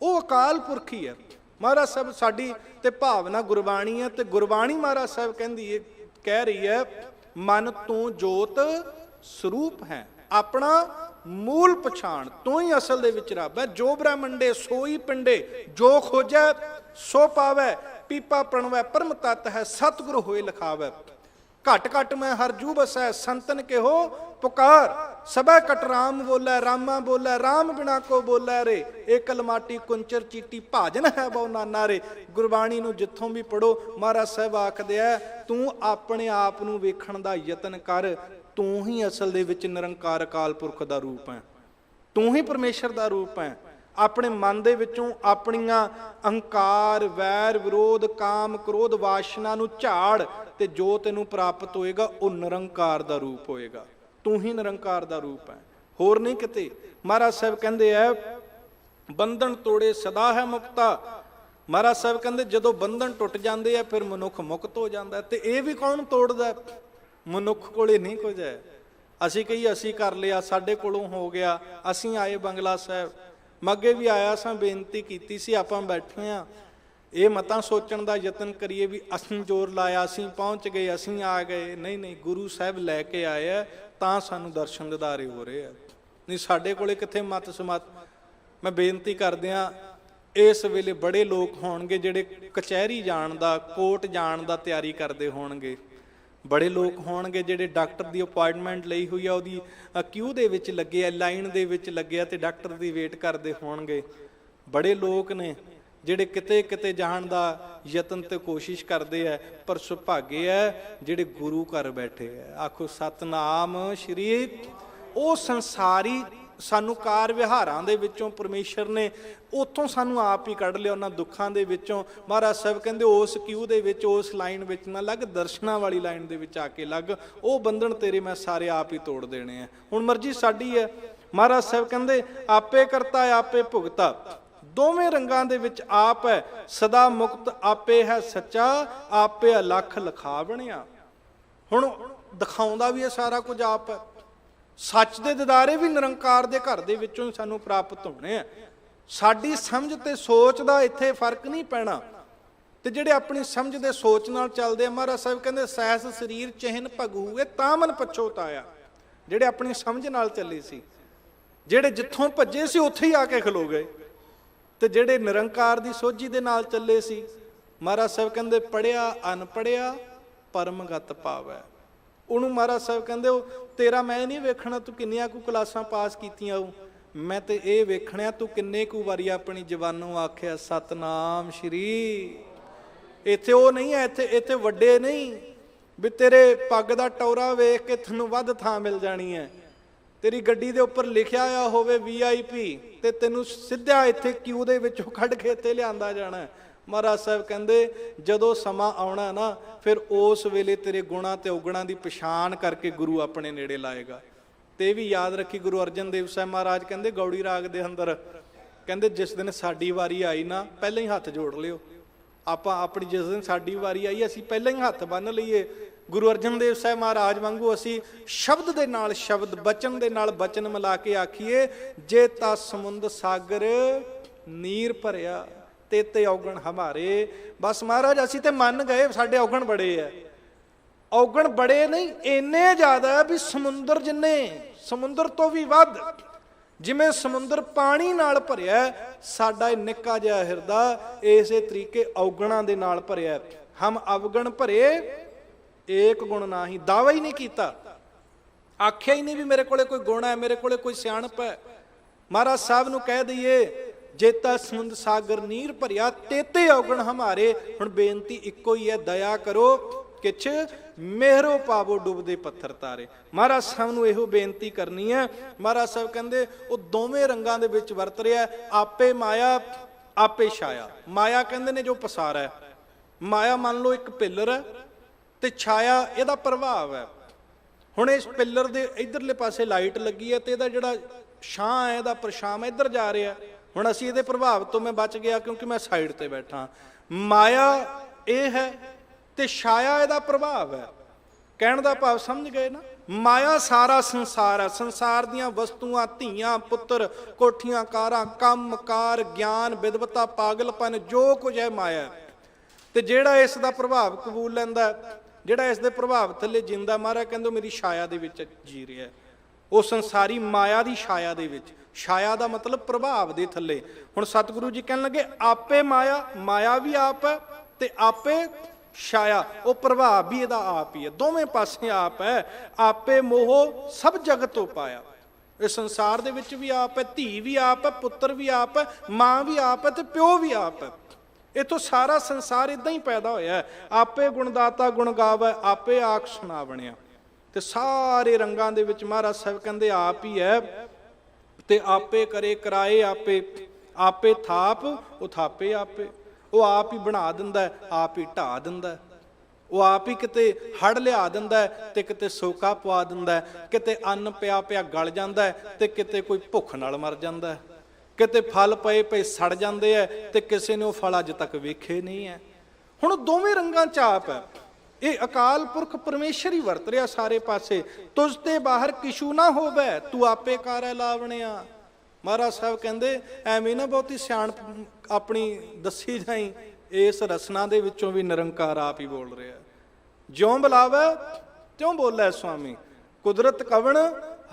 ਉਹ ਅਕਾਲ ਪੁਰਖ ਹੀ ਹੈ। ਮਹਾਰਾਜ ਸਾਹਿਬ ਸਾਡੀ ਤੇ ਭਾਵਨਾ ਗੁਰਬਾਣੀ ਹੈ, ਤੇ ਗੁਰਬਾਣੀ ਮਹਾਰਾਜ ਸਾਹਿਬ ਕਹਿੰਦੀ ਹੈ, ਕਹਿ ਰਹੀ ਹੈ ਮਨ ਤੂੰ ਜੋਤ ਸਰੂਪ ਹੈ, ਆਪਣਾ ਮੂਲ ਪਛਾਣ ਤੂੰ ਹੀ ਅਸਲ ਦੇ ਵਿੱਚ ਰੱਬ ਹੈ। ਜੋ ਬ੍ਰਹਮੰਡੇ ਸੋਈ ਪਿੰਡੇ, ਜੋ ਖੋਜੈ ਸੋ ਪਾਵੈ, ਪੀਪਾ ਪ੍ਰਣਵੈ ਪਰਮ ਤਤ ਹੈ, ਸਤਿਗੁਰ ਹੋਏ ਲਿਖਾਵੈ। ਘਟ ਘਟ ਮੈਂ ਹਰ ਜੂ ਬਸੈ, ਸੰਤਨ ਕੇ ਹੋ ਪੁਕਾਰ, ਸਭੈ ਕਟ ਰਾਮ ਬੋਲੇ ਰਾਮਾ ਬੋਲੇ, ਰਾਮ ਬਿਨਾ ਕੋ ਬੋਲੇ ਰੇ, ਏਕਲ ਮਾਟੀ ਕੁੰਚਰ ਚੀਟੀ ਭਾਜਨ ਹੈ ਬਹੁ ਨਾਨਾ ਰੇ। ਗੁਰਬਾਣੀ ਨੂੰ ਜਿੱਥੋਂ ਵੀ ਪੜੋ ਮਹਾਰਾਜ ਸਾਹਿਬ ਆਖਦੇ ਆ ਤੂੰ ਆਪਣੇ ਆਪ ਨੂੰ ਵੇਖਣ ਦਾ ਯਤਨ ਕਰ, ਤੂੰ ਹੀ ਅਸਲ ਦੇ ਵਿੱਚ ਨਿਰੰਕਾਰ ਅਕਾਲ ਪੁਰਖ ਦਾ ਰੂਪ ਹੈ, ਤੂੰ ਹੀ ਪਰਮੇਸ਼ਰ ਦਾ ਰੂਪ ਹੈ। ਆਪਣੇ ਮਨ ਦੇ ਵਿੱਚੋਂ ਆਪਣੀਆਂ ਅਹੰਕਾਰ, ਵੈਰ, ਵਿਰੋਧ, ਕਾਮ, ਕ੍ਰੋਧ, ਵਾਸ਼ਨਾ ਨੂੰ ਝਾੜ, ਤੇ ਜੋ ਤੈਨੂੰ ਪ੍ਰਾਪਤ ਹੋਏਗਾ ਉਹ ਨਿਰੰਕਾਰ ਦਾ ਰੂਪ ਹੋਏਗਾ। ਤੂੰ ਹੀ ਨਿਰੰਕਾਰ ਦਾ ਰੂਪ ਹੈ, ਹੋਰ ਨਹੀਂ ਕਿਤੇ। ਮਹਾਰਾਜ ਸਾਹਿਬ ਕਹਿੰਦੇ ਆ ਬੰਧਨ ਤੋੜੇ ਸਦਾ ਹੈ ਮੁਕਤਾ। ਮਹਾਰਾਜ ਸਾਹਿਬ ਕਹਿੰਦੇ ਜਦੋਂ ਬੰਧਨ ਟੁੱਟ ਜਾਂਦੇ ਆ ਫਿਰ ਮਨੁੱਖ ਮੁਕਤ ਹੋ ਜਾਂਦਾ। ਤੇ ਇਹ ਵੀ ਕੌਣ ਤੋੜਦਾ? ਮਨੁੱਖ ਕੋਲੇ ਨਹੀਂ ਕੁਝ ਹੈ। ਅਸੀਂ ਕਹੀ ਅਸੀਂ ਕਰ ਲਿਆ, ਸਾਡੇ ਕੋਲੋਂ ਹੋ ਗਿਆ, ਅਸੀਂ ਆਏ ਬੰਗਲਾ ਸਾਹਿਬ। ਮੈਂ ਅੱਗੇ ਵੀ ਆਇਆ ਸਾਂ, ਬੇਨਤੀ ਕੀਤੀ ਸੀ, ਆਪਾਂ ਬੈਠੇ ਹਾਂ, ਇਹ ਮਤਾਂ ਸੋਚਣ ਦਾ ਯਤਨ ਕਰੀਏ ਵੀ ਅਸੀਂ ਜ਼ੋਰ ਲਾਇਆ, ਅਸੀਂ ਪਹੁੰਚ ਗਏ, ਅਸੀਂ ਆ ਗਏ। ਨਹੀਂ ਨਹੀਂ, ਗੁਰੂ ਸਾਹਿਬ ਲੈ ਕੇ ਆਏ ਆ ਤਾਂ ਸਾਨੂੰ ਦਰਸ਼ਨ ਦਿਦਾਰੇ ਹੋ ਰਹੇ ਆ, ਨਹੀਂ ਸਾਡੇ ਕੋਲੇ ਕਿੱਥੇ ਮਤ ਸਮਤ। ਮੈਂ ਬੇਨਤੀ ਕਰਦਿਆਂ ਇਸ ਵੇਲੇ ਬੜੇ ਲੋਕ ਹੋਣਗੇ ਜਿਹੜੇ ਕਚਹਿਰੀ ਜਾਣ ਦਾ, ਕੋਰਟ ਜਾਣ ਦਾ ਤਿਆਰੀ ਕਰਦੇ ਹੋਣਗੇ। ਬੜੇ ਲੋਕ ਹੋਣਗੇ ਜਿਹੜੇ ਡਾਕਟਰ ਦੀ ਅਪਾਇੰਟਮੈਂਟ ਲਈ ਹੋਈ ਆ, ਉਹਦੀ ਕਿਊ ਦੇ ਵਿੱਚ ਲੱਗੇ ਆ, ਲਾਈਨ ਦੇ ਵਿੱਚ ਲੱਗੇ ਆ ਤੇ ਡਾਕਟਰ ਦੀ ਵੇਟ ਕਰਦੇ ਹੋਣਗੇ। ਬੜੇ ਲੋਕ ਨੇ ਜਿਹੜੇ ਕਿਤੇ ਕਿਤੇ ਜਾਣ ਦਾ ਯਤਨ ਤੇ ਕੋਸ਼ਿਸ਼ ਕਰਦੇ ਆ, ਪਰ ਸੁਭਾਗੇ ਹੈ ਜਿਹੜੇ ਗੁਰੂ ਘਰ ਬੈਠੇ ਆ। ਆਖੋ ਸਤਨਾਮ ਸ਼੍ਰੀ। ਉਹ ਸੰਸਾਰੀ ਸਾਨੂੰ ਕਾਰ ਵਿਹਾਰਾਂ ਦੇ ਵਿੱਚੋਂ ਪਰਮੇਸ਼ਰ ਨੇ ਉੱਥੋਂ ਸਾਨੂੰ ਆਪ ਹੀ ਕੱਢ ਲਿਆ, ਉਹਨਾਂ ਦੁੱਖਾਂ ਦੇ ਵਿੱਚੋਂ। ਮਹਾਰਾਜ ਸਾਹਿਬ ਕਹਿੰਦੇ ਉਸ ਕਿਊ ਦੇ ਵਿੱਚ, ਉਸ ਲਾਈਨ ਵਿੱਚ ਨਾ ਲੱਗ, ਦਰਸ਼ਨਾਂ ਵਾਲੀ ਲਾਈਨ ਦੇ ਵਿੱਚ ਆ ਕੇ ਲੱਗ। ਉਹ ਬੰਧਨ ਤੇਰੇ ਮੈਂ ਸਾਰੇ ਆਪ ਹੀ ਤੋੜ ਦੇਣੇ ਆ। ਹੁਣ ਮਰਜ਼ੀ ਸਾਡੀ ਹੈ। ਮਹਾਰਾਜ ਸਾਹਿਬ ਕਹਿੰਦੇ ਆਪੇ ਕਰਤਾ ਆਪੇ ਭੁਗਤਾ, ਦੋਵੇਂ ਰੰਗਾਂ ਦੇ ਵਿੱਚ ਆਪ ਹੈ। ਸਦਾ ਮੁਕਤ ਆਪੇ ਹੈ ਸੱਚਾ, ਆਪੇ ਅਲਖ ਲਖਾ ਬਣਿਆ। ਹੁਣ ਦਿਖਾਉਂਦਾ ਵੀ ਇਹ ਸਾਰਾ ਕੁਝ ਆਪ ਹੈ। ਸੱਚ ਦੇ ਦਿਦਾਰੇ ਵੀ ਨਿਰੰਕਾਰ ਦੇ ਘਰ ਦੇ ਵਿੱਚੋਂ ਹੀ ਸਾਨੂੰ ਪ੍ਰਾਪਤ ਹੋਣੇ ਆ। ਸਾਡੀ ਸਮਝ ਤੇ ਸੋਚ ਦਾ ਇੱਥੇ ਫਰਕ ਨਹੀਂ ਪੈਣਾ। ਤੇ ਜਿਹੜੇ ਆਪਣੀ ਸਮਝ ਦੇ ਸੋਚ ਨਾਲ ਚੱਲਦੇ ਆ, ਮਹਾਰਾਜ ਸਾਹਿਬ ਕਹਿੰਦੇ ਸਹਿਸ ਸਰੀਰ ਚਿਹਨ ਭਗੂਏ ਤਾਂ ਮਨ ਪਛੋਤਾਇਆ। ਜਿਹੜੇ ਆਪਣੀ ਸਮਝ ਨਾਲ ਚੱਲੇ ਸੀ, ਜਿਹੜੇ ਜਿੱਥੋਂ ਭੱਜੇ ਸੀ ਉੱਥੇ ਹੀ ਆ ਕੇ ਖਲੋ ਗਏ। ਤੇ ਜਿਹੜੇ ਨਿਰੰਕਾਰ ਦੀ ਸੋਝੀ ਦੇ ਨਾਲ ਚੱਲੇ ਸੀ, ਮਹਾਰਾਜ ਸਾਹਿਬ ਕਹਿੰਦੇ ਪੜਿਆ ਅਨਪੜਿਆ ਪਰਮਗਤ ਪਾਵੈ। ਉਹਨੂੰ ਮਹਾਰਾਜ ਸਾਹਿਬ ਕਹਿੰਦੇ ਉਹ ਤੇਰਾ ਮੈਂ ਨਹੀਂ ਵੇਖਣਾ ਤੂੰ ਕਿੰਨੀਆਂ ਕੁ ਕਲਾਸਾਂ ਪਾਸ ਕੀਤੀਆਂ ਹੋ, ਮੈਂ ਤੇ ਇਹ ਵੇਖਣਿਆ ਤੂੰ ਕਿੰਨੇ ਕੁ ਵਾਰੀ ਆਪਣੀ ਜ਼ਬਾਨੋਂ ਆਖਿਆ ਸਤਨਾਮ ਸ਼੍ਰੀ। ਇੱਥੇ ਉਹ ਨਹੀਂ ਹੈ, ਇੱਥੇ ਵੱਡੇ ਨਹੀਂ ਵੀ ਤੇਰੇ ਪੱਗ ਦਾ ਟੌਰਾ ਵੇਖ ਕੇ ਤੈਨੂੰ ਵੱਧ ਥਾਂ ਮਿਲ ਜਾਣੀ ਹੈ, ਤੇਰੀ ਗੱਡੀ ਦੇ ਉੱਪਰ ਲਿਖਿਆ ਆ ਹੋਵੇ VIP ਤੇ ਤੈਨੂੰ ਸਿੱਧਾ ਇੱਥੇ ਕਿਊ ਦੇ ਵਿੱਚੋਂ ਕੱਢ ਕੇ ਇੱਥੇ ਲਿਆਂਦਾ ਜਾਣਾ। ਮਹਾਰਾਜ ਸਾਹਿਬ ਕਹਿੰਦੇ ਜਦੋਂ ਸਮਾਂ ਆਉਣਾ ਨਾ, ਫਿਰ ਉਸ ਵੇਲੇ ਤੇਰੇ ਗੁਣਾਂ ਤੇ ਔਗਣਾਂ ਦੀ ਪਛਾਣ ਕਰਕੇ ਗੁਰੂ ਆਪਣੇ ਨੇੜੇ ਲਾਏਗਾ। ਤੇ ਵੀ ਯਾਦ ਰੱਖੀ, ਗੁਰੂ ਅਰਜਨ ਦੇਵ ਸਾਹਿਬ ਮਹਾਰਾਜ ਕਹਿੰਦੇ ਗੌੜੀ ਰਾਗ ਦੇ ਅੰਦਰ, ਕਹਿੰਦੇ ਜਿਸ ਦਿਨ ਸਾਡੀ ਵਾਰੀ ਆਈ ਨਾ, ਪਹਿਲਾਂ ਹੀ ਹੱਥ ਜੋੜ ਲਿਓ। ਆਪਾਂ ਆਪਣੀ ਜਿਸ ਦਿਨ ਸਾਡੀ ਵਾਰੀ ਆਈ ਅਸੀਂ ਪਹਿਲਾਂ ਹੀ ਹੱਥ ਬੰਨ੍ਹ ਲਈਏ। ਗੁਰੂ ਅਰਜਨ ਦੇਵ ਸਾਹਿਬ ਮਹਾਰਾਜ ਵਾਂਗੂ ਅਸੀਂ ਸ਼ਬਦ ਦੇ ਨਾਲ ਸ਼ਬਦ, ਬਚਨ ਦੇ ਨਾਲ ਬਚਨ ਮਿਲਾ ਕੇ ਆਖੀਏ, ਜੇ ਤਾ ਸਮੁੰਦ ਸਾਗਰ ਨੀਰ ਭਰਿਆ ਤੇ ਔਗਣ ਹਮਾਰੇ। ਬਸ ਮਹਾਰਾਜ ਅਸੀਂ ਤੇ ਮੰਨ ਗਏ ਸਾਡੇ ਔਗਣ ਬੜੇ ਆ। ਔਗਣ ਬੜੇ ਨਹੀਂ, ਇੰਨੇ ਜ਼ਿਆਦਾ ਵੀ ਸਮੁੰਦਰ ਜਿੰਨੇ, ਸਮੁੰਦਰ ਤੋਂ ਵੀ ਵੱਧ। ਜਿਵੇਂ ਸਮੁੰਦਰ ਪਾਣੀ ਨਾਲ ਭਰਿਆ, ਸਾਡਾ ਇਹ ਨਿੱਕਾ ਜਿਹਾ ਹਿਰਦਾ ਇਸੇ ਤਰੀਕੇ ਔਗਣਾਂ ਦੇ ਨਾਲ ਭਰਿਆ। ਹਮ ਅਵਗਣ ਭਰੇ ਏਕ ਗੁਣ ਨਾ ਹੀ। ਦਾਵਾ ਹੀ ਨਹੀਂ ਕੀਤਾ, ਆਖਿਆ ਹੀ ਨਹੀਂ ਵੀ ਮੇਰੇ ਕੋਲੇ ਕੋਈ ਗੁਣ ਹੈ, ਮੇਰੇ ਕੋਲੇ ਕੋਈ ਸਿਆਣਪ ਹੈ। ਮਹਾਰਾਜ ਸਾਹਿਬ ਨੂੰ ਕਹਿ ਦਈਏ ਜੇਤਾ ਸਮੁੰਦ ਸਾਗਰ ਨੀਰ ਭਰਿਆ ਤੇਤੇ ਔਗਣ ਹਮਾਰੇ। ਹੁਣ ਬੇਨਤੀ ਇੱਕੋ ਹੀ ਹੈ, ਦਇਆ ਕਰੋ ਕਿਛ ਮਿਹਰੋ ਪਾਵੋ ਡੁੱਬਦੇ ਪੱਥਰ ਤਾਰੇ। ਮਹਾਰਾਜ ਸਾਹਿਬ ਨੂੰ ਇਹੋ ਬੇਨਤੀ ਕਰਨੀ ਹੈ। ਮਹਾਰਾਜ ਸਾਹਿਬ ਕਹਿੰਦੇ ਉਹ ਦੋਵੇਂ ਰੰਗਾਂ ਦੇ ਵਿੱਚ ਵਰਤ ਰਿਹਾ, ਆਪੇ ਮਾਇਆ ਆਪੇ ਛਾਇਆ। ਮਾਇਆ ਕਹਿੰਦੇ ਨੇ ਜੋ ਪਸਾਰਾ ਹੈ। ਮਾਇਆ ਮੰਨ ਲਓ ਇੱਕ ਪਿੱਲਰ ਹੈ ਤੇ ਛਾਇਆ ਇਹਦਾ ਪ੍ਰਭਾਵ ਹੈ। ਹੁਣ ਇਸ ਪਿੱਲਰ ਦੇ ਇਧਰਲੇ ਪਾਸੇ ਲਾਈਟ ਲੱਗੀ ਹੈ ਤੇ ਇਹਦਾ ਜਿਹੜਾ ਛਾਂ ਹੈ, ਇਹਦਾ ਪਰਛਾਵਾਂ ਇੱਧਰ ਜਾ ਰਿਹਾ। ਹੁਣ ਅਸੀਂ ਇਹਦੇ ਪ੍ਰਭਾਵ ਤੋਂ ਮੈਂ ਬਚ ਗਿਆ ਕਿਉਂਕਿ ਮੈਂ ਸਾਈਡ ਤੇ ਬੈਠਾ। ਮਾਇਆ ਇਹ ਹੈ ਤੇ ਛਾਇਆ ਇਹਦਾ ਪ੍ਰਭਾਵ ਹੈ। ਕਹਿਣ ਦਾ ਭਾਵ ਸਮਝ ਗਏ ਨਾ। ਮਾਇਆ ਸਾਰਾ ਸੰਸਾਰ ਹੈ, ਸੰਸਾਰ ਦੀਆਂ ਵਸਤੂਆਂ, ਧੀਆਂ ਪੁੱਤਰ, ਕੋਠੀਆਂ ਕਾਰਾਂ, ਕੰਮ ਕਾਰ, ਗਿਆਨ ਵਿਦਵਤਾ, ਪਾਗਲਪਨ, ਜੋ ਕੁਝ ਹੈ ਮਾਇਆ। ਤੇ ਜਿਹੜਾ ਇਸ ਦਾ ਪ੍ਰਭਾਵ ਕਬੂਲ ਲੈਂਦਾ, ਜਿਹੜਾ ਇਸ ਦੇ ਪ੍ਰਭਾਵ ਥੱਲੇ ਜਿੰਦਾ, ਮਹਾਰਾਜ ਕਹਿੰਦੇ ਮੇਰੀ ਛਾਇਆ ਦੇ ਵਿੱਚ ਜੀ ਰਿਹਾ। ਉਹ ਸੰਸਾਰੀ ਮਾਇਆ ਦੀ ਛਾਇਆ ਦੇ ਵਿੱਚ। ਛਾਇਆ ਦਾ ਮਤਲਬ ਪ੍ਰਭਾਵ ਦੇ ਥੱਲੇ। ਹੁਣ ਸਤਿਗੁਰੂ ਜੀ ਕਹਿਣ ਲੱਗੇ ਆਪੇ ਮਾਇਆ, ਮਾਇਆ ਵੀ ਆਪ ਹੈ ਤੇ ਆਪੇ ਛਾਇਆ, ਉਹ ਪ੍ਰਭਾਵ ਵੀ ਇਹਦਾ ਆਪ ਹੀ ਹੈ। ਦੋਵੇਂ ਪਾਸੇ ਆਪ ਹੈ। ਆਪੇ ਮੋਹ ਸਭ ਜਗਤ ਤੋਂ ਪਾਇਆ। ਇਹ ਸੰਸਾਰ ਦੇ ਵਿੱਚ ਵੀ ਆਪ ਹੈ, ਧੀ ਵੀ ਆਪ ਹੈ, ਪੁੱਤਰ ਵੀ ਆਪ ਹੈ, ਮਾਂ ਵੀ ਆਪ ਹੈ ਤੇ ਪਿਓ ਵੀ ਆਪ ਹੈ। ਇਥੋਂ ਸਾਰਾ ਸੰਸਾਰ ਇਦਾਂ ਹੀ ਪੈਦਾ ਹੋਇਆ। ਆਪੇ ਗੁਣਦਾਤਾ ਗੁਣ ਗਾਵੈ, ਆਪੇ ਆਖ ਸੁਣਾ ਬਣਿਆ। ਤੇ ਸਾਰੇ ਰੰਗਾਂ ਦੇ ਵਿੱਚ ਮਹਾਰਾਜ ਸਾਹਿਬ ਕਹਿੰਦੇ ਆਪ ਹੀ ਹੈ ਤੇ ਆਪੇ ਕਰੇ ਕਰਾਏ ਆਪੇ, ਆਪੇ ਥਾਪ ਉਥਾਪੇ ਆਪੇ। ਉਹ ਆਪ ਹੀ ਬਣਾ ਦਿੰਦਾ, ਆਪ ਹੀ ਢਾ ਦਿੰਦਾ। ਉਹ ਆਪ ਹੀ ਕਿਤੇ ਹੜ ਲਿਆ ਦਿੰਦਾ ਤੇ ਕਿਤੇ ਸੋਕਾ ਪਵਾ ਦਿੰਦਾ, ਕਿਤੇ ਅੰਨ ਪਿਆ ਪਿਆ ਗਲ ਜਾਂਦਾ ਤੇ ਕਿਤੇ ਕੋਈ ਭੁੱਖ ਨਾਲ ਮਰ ਜਾਂਦਾ, ਕਿਤੇ ਫਲ ਪਏ ਪਏ ਸੜ ਜਾਂਦੇ ਆ ਤੇ ਕਿਸੇ ਨੇ ਉਹ ਫਲ ਅੱਜ ਤੱਕ ਵੇਖੇ ਨਹੀਂ ਹੈ। ਹੁਣ ਦੋਵੇਂ ਰੰਗਾਂ ਚ ਆਪ ਹੈ। ਇਹ ਅਕਾਲ ਪੁਰਖ ਪਰਮੇਸ਼ਰ ਹੀ ਵਰਤ ਰਿਹਾ ਸਾਰੇ ਪਾਸੇ। ਤੁਝ ਤੇ ਬਾਹਰ ਕਿਛੂ ਨਾ ਹੋਵੇ, ਤੂੰ ਆਪੇ ਕਾਰੈ ਲਾਵਣਿਆ। ਮਹਾਰਾਜ ਸਾਹਿਬ ਕਹਿੰਦੇ ਐਵੇਂ ਨਾ ਬਹੁਤੀ ਸਿਆਣਪ ਆਪਣੀ ਦੱਸੀ ਜਾਈ, ਇਸ ਰਸਨਾ ਦੇ ਵਿੱਚੋਂ ਵੀ ਨਿਰੰਕਾਰ ਆਪ ਹੀ ਬੋਲ ਰਿਹਾ। ਜਿਉਂ ਬੁਲਾਵੇ ਤਿਉਂ ਬੋਲੇ ਸੁਆਮੀ, ਕੁਦਰਤ ਕਵਣ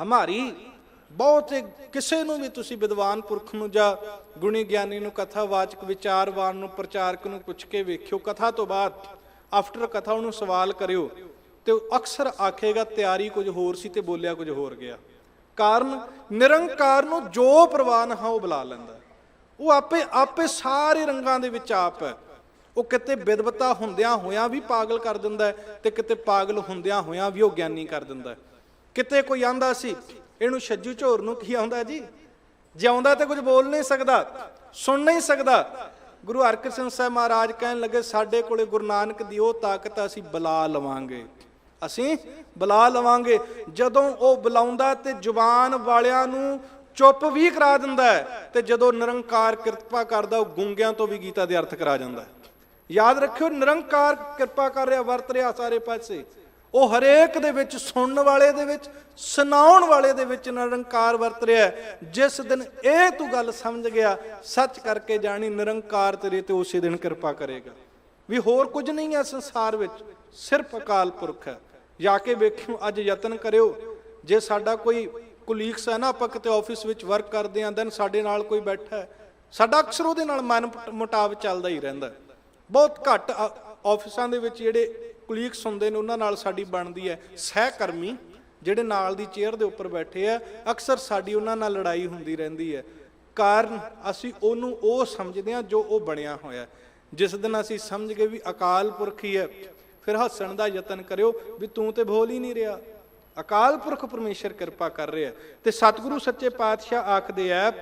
ਹਮਾਰੀ। ਬਹੁਤ ਕਿਸੇ ਨੂੰ ਵੀ ਤੁਸੀਂ ਵਿਦਵਾਨ ਪੁਰਖ ਨੂੰ ਜਾਂ ਗੁਣੀ ਗਿਆਨੀ ਨੂੰ, ਕਥਾਵਾਚਕ ਵਿਚਾਰਵਾਨ ਨੂੰ, ਪ੍ਰਚਾਰਕ ਨੂੰ ਪੁੱਛ ਕੇ ਵੇਖਿਓ, ਕਥਾ ਤੋਂ ਬਾਅਦ ਆਫਟਰ ਕਥਾ ਉਹਨੂੰ ਸਵਾਲ ਕਰਿਓ ਤੇ ਉਹ ਅਕਸਰ ਆਖੇਗਾ ਤਿਆਰੀ ਕੁਝ ਹੋਰ ਸੀ ਤੇ ਬੋਲਿਆ ਕੁਝ ਹੋਰ ਗਿਆ। ਕਾਰਨ ਨਿਰੰਕਾਰ ਨੂੰ ਜੋ ਪ੍ਰਵਾਨ ਹਾਂ ਉਹ ਬੁਲਾ ਲੈਂਦਾ। ਉਹ ਆਪੇ ਆਪੇ ਸਾਰੇ ਰੰਗਾਂ ਦੇ ਵਿੱਚ ਆਪ ਹੈ। ਉਹ ਕਿਤੇ ਵਿਦਵਤਾ ਹੁੰਦਿਆਂ ਹੋਇਆਂ ਵੀ ਪਾਗਲ ਕਰ ਦਿੰਦਾ ਹੈ ਤੇ ਕਿਤੇ ਪਾਗਲ ਹੁੰਦਿਆਂ ਹੋਇਆਂ ਵੀ ਉਹ ਗਿਆਨੀ ਕਰ ਦਿੰਦਾ ਹੈ। ਕਿਤੇ ਕੋਈ ਆਂਦਾ ਸੀ ਇਹਨੂੰ ਛੱਜੂ ਝੋਰ ਨੂੰ ਕੀ ਆਉਂਦਾ ਜੀ, ਜੇ ਆਉਂਦਾ ਤਾਂ ਕੁਝ ਬੋਲ ਨਹੀਂ ਸਕਦਾ, ਸੁਣ ਨਹੀਂ ਸਕਦਾ। ਗੁਰੂ ਹਰਕ੍ਰਿਸ਼ਨ ਸਾਹਿਬ ਮਹਾਰਾਜ ਕਹਿਣ ਲੱਗੇ ਸਾਡੇ ਕੋਲੇ ਗੁਰੂ ਨਾਨਕ ਦੀ ਉਹ ਤਾਕਤ ਅਸੀਂ ਬੁਲਾ ਲਵਾਂਗੇ, ਅਸੀਂ ਬੁਲਾ ਲਵਾਂਗੇ। ਜਦੋਂ ਉਹ ਬੁਲਾਉਂਦਾ ਤੇ ਜ਼ੁਬਾਨ ਵਾਲਿਆਂ ਨੂੰ ਚੁੱਪ ਵੀ ਕਰਾ ਦਿੰਦਾ ਹੈ, ਤੇ ਜਦੋਂ ਨਿਰੰਕਾਰ ਕਿਰਪਾ ਕਰਦਾ ਉਹ ਗੂੰਗਿਆਂ ਤੋਂ ਵੀ ਗੀਤਾ ਦੇ ਅਰਥ ਕਰਾ ਜਾਂਦਾ ਹੈ। ਯਾਦ ਰੱਖਿਓ, ਨਿਰੰਕਾਰ ਕਿਰਪਾ ਕਰ ਰਿਹਾ, ਵਰਤ ਰਿਹਾ ਸਾਰੇ ਪਾਸੇ। ਉਹ ਹਰੇਕ ਦੇ ਵਿੱਚ, ਸੁਣਨ ਵਾਲੇ ਦੇ ਵਿੱਚ, ਸੁਣਾਉਣ ਵਾਲੇ ਦੇ ਵਿੱਚ ਨਿਰੰਕਾਰ ਵਰਤ ਰਿਹਾ। ਜਿਸ ਦਿਨ ਇਹ ਤੂੰ ਗੱਲ ਸਮਝ ਗਿਆ, ਸੱਚ ਕਰਕੇ ਜਾਣੀ ਨਿਰੰਕਾਰ ਤੇਰੇ ਤੇ ਉਸੇ ਦਿਨ ਕਿਰਪਾ ਕਰੇਗਾ। ਵੀ ਹੋਰ ਕੁਝ ਨਹੀਂ ਹੈ ਸੰਸਾਰ ਵਿੱਚ, ਸਿਰਫ ਅਕਾਲ ਪੁਰਖ ਹੈ। ਜਾ ਕੇ ਵੇਖਿਓ, ਅੱਜ ਯਤਨ ਕਰਿਓ। ਜੇ ਸਾਡਾ ਕੋਈ ਕੁਲੀਗਸ ਹੈ ਨਾ, ਆਪਾਂ ਕਿਤੇ ਆਫਿਸ ਵਿੱਚ ਵਰਕ ਕਰਦੇ ਹਾਂ, ਦੈਨ ਸਾਡੇ ਨਾਲ ਕੋਈ ਬੈਠਾ ਹੈ, ਸਾਡਾ ਅਕਸਰ ਉਹਦੇ ਨਾਲ ਮਨ ਮੁਟਾਵ ਚੱਲਦਾ ਹੀ ਰਹਿੰਦਾ। ਬਹੁਤ ਘੱਟ ਆਫਿਸਾਂ ਦੇ ਵਿੱਚ ਜਿਹੜੇ ਕੁਲੀਗਸ ਹੁੰਦੇ ਨੇ ਉਹਨਾਂ ਨਾਲ ਸਾਡੀ ਬਣਦੀ ਹੈ। ਸਹਿਕਰਮੀ ਜਿਹੜੇ ਨਾਲ ਦੀ ਚੇਅਰ ਦੇ ਉੱਪਰ ਬੈਠੇ ਆ, ਅਕਸਰ ਸਾਡੀ ਉਹਨਾਂ ਨਾਲ ਲੜਾਈ ਹੁੰਦੀ ਰਹਿੰਦੀ ਹੈ। ਕਾਰਨ ਅਸੀਂ ਉਹਨੂੰ ਉਹ ਸਮਝਦੇ ਹਾਂ ਜੋ ਉਹ ਬਣਿਆ ਹੋਇਆ। ਜਿਸ ਦਿਨ ਅਸੀਂ ਸਮਝ ਗਏ ਵੀ ਅਕਾਲ ਪੁਰਖ ਹੀ ਹੈ, ਫਿਰ ਹੱਸਣ ਦਾ ਯਤਨ ਕਰਿਓ ਵੀ ਤੂੰ ਤੇ ਬੋਲ ਹੀ ਨਹੀਂ ਰਿਹਾ, ਅਕਾਲ ਪੁਰਖ ਪਰਮੇਸ਼ਰ ਕਿਰਪਾ ਕਰ ਰਿਹਾ। ਤੇ ਸਤਿਗੁਰੂ ਸੱਚੇ ਪਾਤਸ਼ਾਹ ਆਖਦੇ ਆ